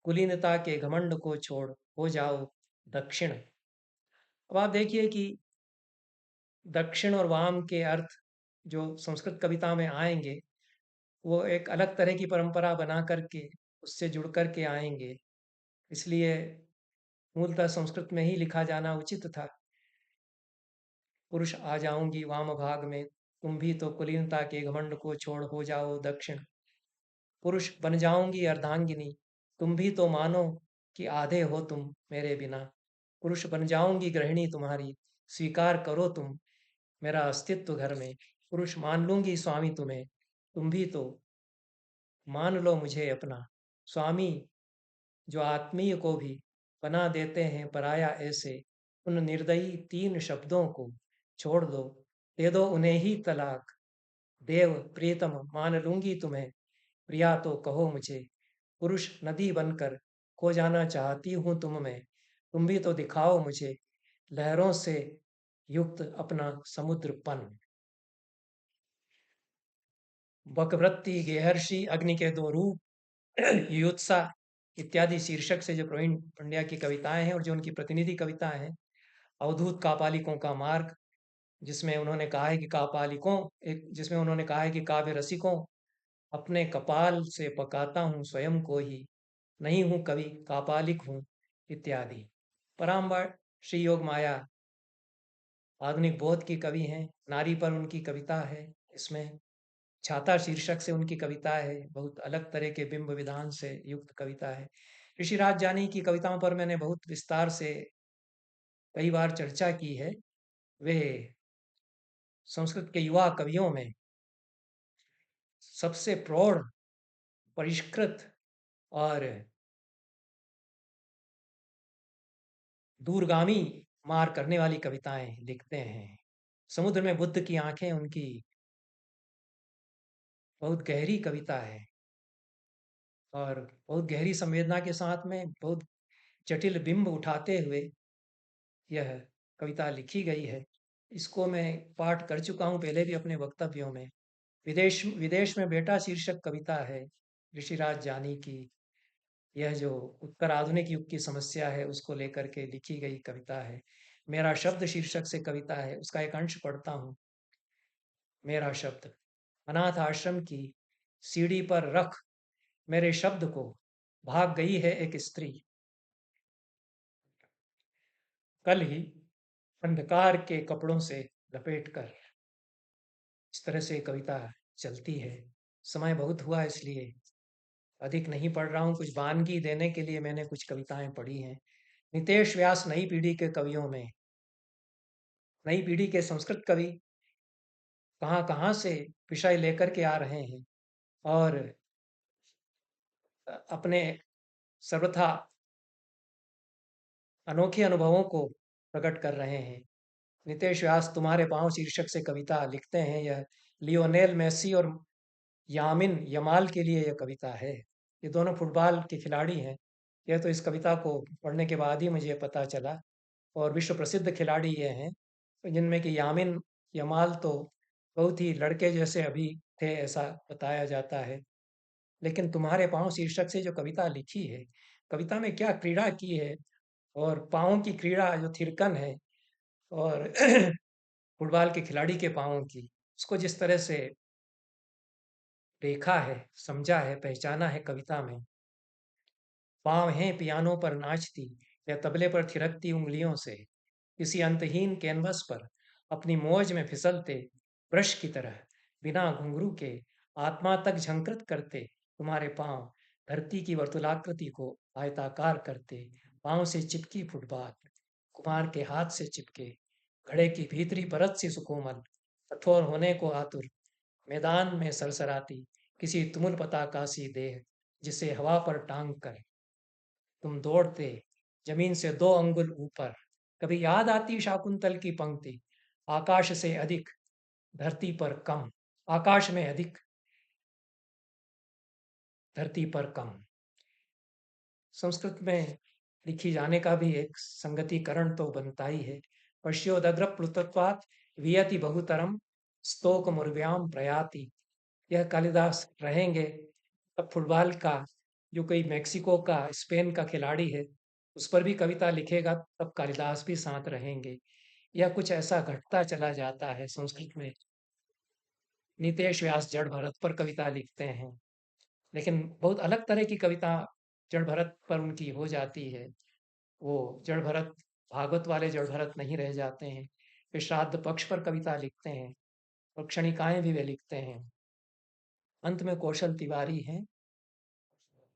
कुलीनता के घमंड को छोड़ हो जाओ दक्षिण। अब आप देखिए कि दक्षिण और वाम के अर्थ जो संस्कृत कविता में आएंगे, वो एक अलग तरह की परंपरा बना करके उससे जुड़ करके आएंगे। इसलिए मूलतः संस्कृत में ही लिखा जाना उचित था। पुरुष, आ जाऊंगी वाम भाग में, तुम भी तो कुलीनता के घमंड को छोड़ हो जाओ दक्षिण। पुरुष, बन जाऊंगी अर्धांगिनी, तुम भी तो मानो कि आधे हो तुम मेरे बिना। पुरुष, बन जाऊंगी गृहिणी तुम्हारी, स्वीकार करो तुम मेरा अस्तित्व घर में। पुरुष, मान लूंगी स्वामी तुम्हें, तुम भी तो मान लो मुझे अपना। स्वामी जो आत्मीय को भी बना देते हैं पराया ऐसे, उन निर्दयी तीन शब्दों को छोड़ दो, दे दो उन्हें ही तलाक। देव प्रियतम मान लूंगी तुम्हें, प्रिया तो कहो मुझे। पुरुष, नदी बनकर खो जाना चाहती हूँ तुम में, तुम भी तो दिखाओ मुझे लहरों से युक्त अपना समुद्रपन। बकवृत्ति, गेहर्षि, अग्नि के दो रूप, युत्सा इत्यादि शीर्षक से जो प्रवीण पंड्या की कविताएं हैं और जो उनकी प्रतिनिधि कविताएं हैं। अवधूत कापालिकों का मार्ग, जिसमें उन्होंने कहा है कि जिसमें उन्होंने कहा है कि काव्य रसिकों, अपने कपाल से पकाता हूँ स्वयं को ही, नहीं हूँ कवि कापालिक हूँ इत्यादि। पराम्बा श्री योग माया आधुनिक बोध की कवि हैं। नारी पर उनकी कविता है। इसमें छाता शीर्षक से उनकी कविता है, बहुत अलग तरह के बिंब विधान से युक्त कविता है। ऋषिराज जानी की कविताओं पर मैंने बहुत विस्तार से कई बार चर्चा की है। वे संस्कृत के युवा कवियों में सबसे प्रौढ़, परिष्कृत और दूरगामी मार करने वाली कविताएं लिखते हैं। समुद्र में बुद्ध की आंखें उनकी बहुत गहरी कविता है और बहुत गहरी संवेदना के साथ में बहुत जटिल बिंब उठाते हुए यह कविता लिखी गई है। इसको मैं पाठ कर चुका हूँ पहले भी अपने वक्तव्यों में। विदेश विदेश में बेटा शीर्षक कविता है ऋषिराज जानी की। यह जो उत्तर आधुनिक युग की समस्या है उसको लेकर के लिखी गई कविता है। मेरा शब्द शीर्षक से कविता है, उसका एक अंश पढ़ता हूँ। मेरा शब्द, अनाथ आश्रम की सीढ़ी पर रख मेरे शब्द को भाग गई है एक स्त्री। कल ही अंधकार के कपड़ों से लपेट कर। इस तरह से कविता चलती है। समय बहुत हुआ इसलिए अधिक नहीं पढ़ रहा हूँ। कुछ वानगी देने के लिए मैंने कुछ कविताएं पढ़ी हैं। नितेश व्यास नई पीढ़ी के कवियों में, नई पीढ़ी के संस्कृत कवि कहाँ कहाँ से विषय लेकर के आ रहे हैं और अपने सर्वथा अनोखे अनुभवों को प्रकट कर रहे हैं। नितेश व्यास तुम्हारे पांव शीर्षक से कविता लिखते हैं। यह लियोनेल मेसी और यामिन यमाल के लिए यह कविता है। ये दोनों फुटबॉल के खिलाड़ी हैं। यह तो इस कविता को पढ़ने के बाद ही मुझे पता चला। और विश्व प्रसिद्ध खिलाड़ी ये हैं, जिनमें कि यामिन यमाल तो बहुत ही लड़के जैसे अभी थे, ऐसा बताया जाता है। लेकिन तुम्हारे पाँव शीर्षक से जो कविता लिखी है, कविता में क्या क्रीड़ा की है, और पाँव की क्रीड़ा जो थिरकन है, और फुटबॉल के खिलाड़ी के पाँव की, उसको जिस तरह से देखा है, समझा है, पहचाना है कविता में। पाँव हैं पियानो पर नाचती या तबले पर थिरकती उंगलियों से, किसी अंतहीन कैनवस पर अपनी मौज में फिसलते ब्रश की तरह, बिना घुंघरू के आत्मा तक झंकृत करते तुम्हारे पाँव धरती की वर्तुलाकृति को आयताकार करते। पाँव से चिपकी फुटबॉल कुमार के हाथ से चिपके, घड़े की भीतरी परत सी सुकोमल, कठोर होने को आतुर, मैदान में सरसराती किसी तुमुल पताका सी देह, जिसे हवा पर टांग कर तुम दौड़ते जमीन से 2 अंगुल ऊपर। कभी याद आती शाकुंतल की पंक्ति, आकाश से अधिक धरती पर कम, आकाश में अधिक धरती पर कम। संस्कृत में लिखी जाने का भी एक संगतिकरण तो बनता ही है। पश्योदग्र प्लुतत्वात् वियति बहुतरम स्तोक मुर्व्याम प्रयाति। यह कालिदास रहेंगे तब फुटबॉल का जो कोई मेक्सिको का, स्पेन का खिलाड़ी है, उस पर भी कविता लिखेगा, तब कालिदास भी साथ रहेंगे। यह कुछ ऐसा घटता चला जाता है संस्कृत में। नितेश व्यास जड़ भरत पर कविता लिखते हैं, लेकिन बहुत अलग तरह की कविता जड़ भरत पर उनकी हो जाती है। वो जड़ भरत भागवत वाले जड़ भरत नहीं रह जाते हैं। वे श्राद्ध पक्ष पर कविता लिखते हैं, और क्षणिकाएं भी वे लिखते हैं। अंत में कौशल तिवारी हैं,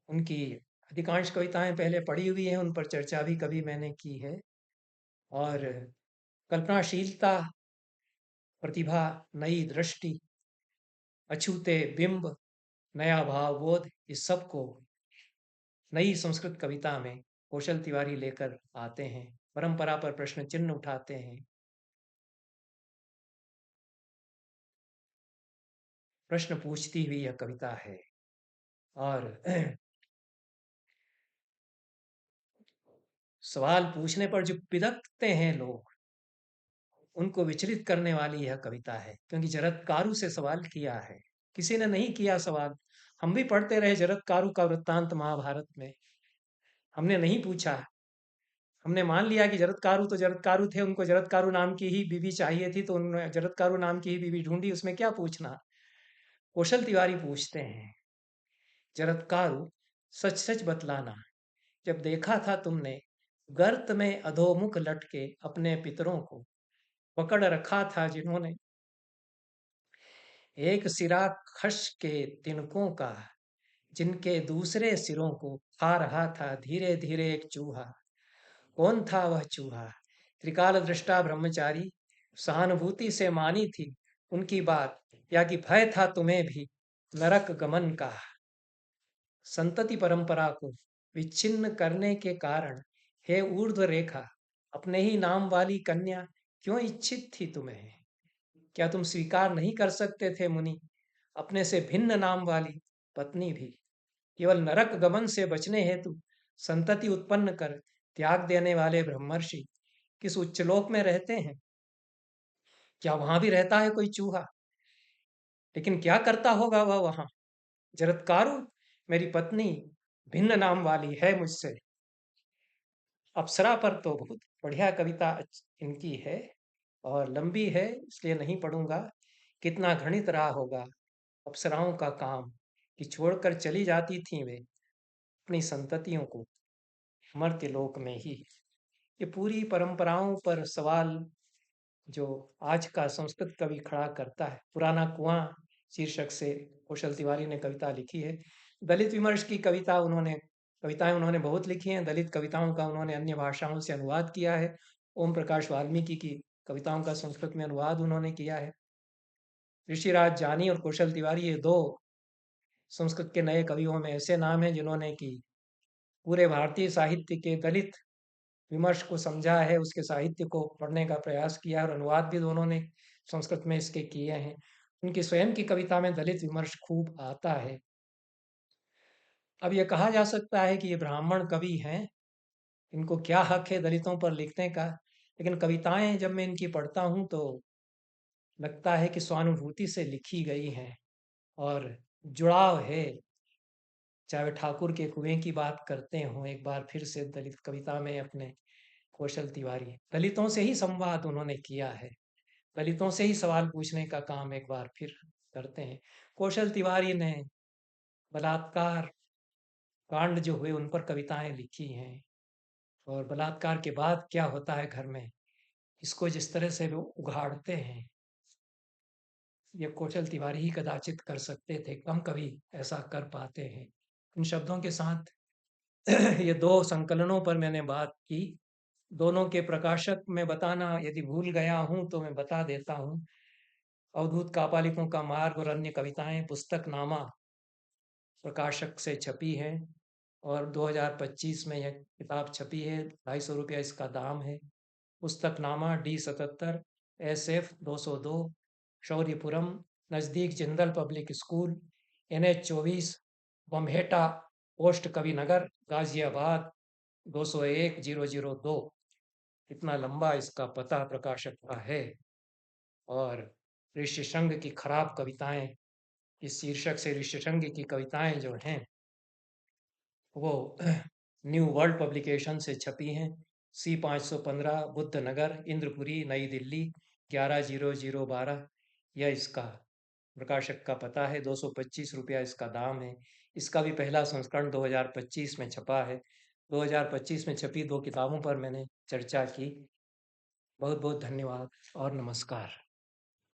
उनकी अधिकांश कविताएं पहले पढ़ी हुई हैं, उन पर चर्चा भी कभी मैंने की है। और कल्पनाशीलता, प्रतिभा, नई दृष्टि, अछूते बिंब, नया भावबोध, इस सब को नई संस्कृत कविता में कौशल तिवारी लेकर आते हैं, परंपरा पर प्रश्न चिन्ह उठाते हैं। प्रश्न पूछती हुई यह कविता है। और सवाल पूछने पर जो बिदकते हैं लोग, उनको विचलित करने वाली यह कविता है, क्योंकि जरत्कारु से सवाल किया है, किसी ने नहीं किया सवाल। हम भी पढ़ते रहे जरत्कारु का वृत्तांत महाभारत में, हमने नहीं पूछा। हमने मान लिया कि जरत्कारु तो जरत्कारु थे, उनको जरत्कारु नाम की ही बीवी चाहिए थी, तो उन्होंने जरत्कारु नाम की ही बीवी ढूंढी, उसमें क्या पूछना। कौशल तिवारी पूछते हैं, जरत्कारु सच सच बतलाना, जब देखा था तुमने गर्त में अधोमुख लटके अपने पितरों को, पकड़ रखा था जिन्होंने एक सिरा खश के तिनकों का, जिनके दूसरे सिरों को खा रहा था धीरे धीरे एक चूहा। कौन था वह चूहा? त्रिकाल दृष्टा ब्रह्मचारी, सहानुभूति से मानी थी उनकी बात, या कि भय था तुम्हें भी नरक गमन का? संतति परंपरा को विच्छिन्न करने के कारण, हे ऊर्ध्व रेखा, अपने ही नाम वाली कन्या क्यों इच्छित थी तुम्हें? क्या तुम स्वीकार नहीं कर सकते थे मुनि अपने से भिन्न नाम वाली पत्नी भी? केवल नरक गमन से बचने हेतु संतति उत्पन्न कर त्याग देने वाले ब्रह्मर्षि किस उच्चलोक में रहते हैं? क्या वहां भी रहता है कोई चूहा? लेकिन क्या करता होगा वह वहां? जरत्कारु, मेरी पत्नी भिन्न नाम वाली है मुझसे। अप्सरा पर तो बहुत बढ़िया कविता इनकी है, और लंबी है इसलिए नहीं पढ़ूंगा। कितना घृणित रहा होगा अप्सराओं का काम, कि छोड़कर चली जाती थीं वे अपनी संततियों को मर्त्य लोक में ही। ये पूरी परंपराओं पर सवाल जो आज का संस्कृत कवि खड़ा करता है। पुराना कुआं शीर्षक से कौशल तिवारी ने कविता लिखी है। दलित विमर्श की कविताएं उन्होंने बहुत लिखी हैं। दलित कविताओं का उन्होंने अन्य भाषाओं से अनुवाद किया है। ओम प्रकाश वाल्मीकि की कविताओं का संस्कृत में अनुवाद उन्होंने किया है। ऋषिराज जानी और कौशल तिवारी, ये दो संस्कृत के नए कवियों में ऐसे नाम हैं जिन्होंने कि पूरे भारतीय साहित्य के दलित विमर्श को समझा है, उसके साहित्य को पढ़ने का प्रयास किया, और अनुवाद भी दोनों ने संस्कृत में इसके किए हैं। उनकी स्वयं की कविता में दलित विमर्श खूब आता है। अब ये कहा जा सकता है कि ये ब्राह्मण कवि हैं, इनको क्या हक है दलितों पर लिखने का। लेकिन कविताएं जब मैं इनकी पढ़ता हूँ तो लगता है कि स्वानुभूति से लिखी गई हैं और जुड़ाव है। चाहे वे ठाकुर के कुएं की बात करते हों, एक बार फिर से दलित कविता में अपने कौशल तिवारी दलितों से ही संवाद उन्होंने किया है, दलितों से ही सवाल पूछने का काम एक बार फिर करते हैं। कौशल तिवारी ने बलात्कार कांड जो हुए उन पर कविताएं लिखी हैं, और बलात्कार के बाद क्या होता है घर में, इसको जिस तरह से वो उघाड़ते हैं, ये कौशल तिवारी ही कदाचित कर सकते थे, कम कवि ऐसा कर पाते हैं। इन शब्दों के साथ ये दो संकलनों पर मैंने बात की। दोनों के प्रकाशक मैं बताना यदि भूल गया हूं तो मैं बता देता हूं। अवधूत कापालिकों का मार्ग और अन्य कविताएं पुस्तक नामा प्रकाशक से छपी है, और 2025 में यह किताब छपी है। 250 रुपया इसका दाम है। पुस्तकनामा D77 SF 202 शौर्यपुरम, नज़दीक Jindal public school, NH 24, Bamheta post Kavi Nagar, Ghaziabad 201-002। इतना लंबा इसका पता प्रकाशक का है। और ऋष्यशृंग की खराब कविताएं, इस शीर्षक से ऋष्यशृंग की कविताएं जो हैं वो न्यू वर्ल्ड पब्लिकेशन से छपी हैं। C 515 बुद्ध नगर, इंद्रपुरी, नई दिल्ली 110012। यह इसका प्रकाशक का पता है। 225 रुपया इसका दाम है। इसका भी पहला संस्करण 2025 में छपा है। 2025 में छपी दो किताबों पर मैंने चर्चा की। बहुत बहुत धन्यवाद और नमस्कार।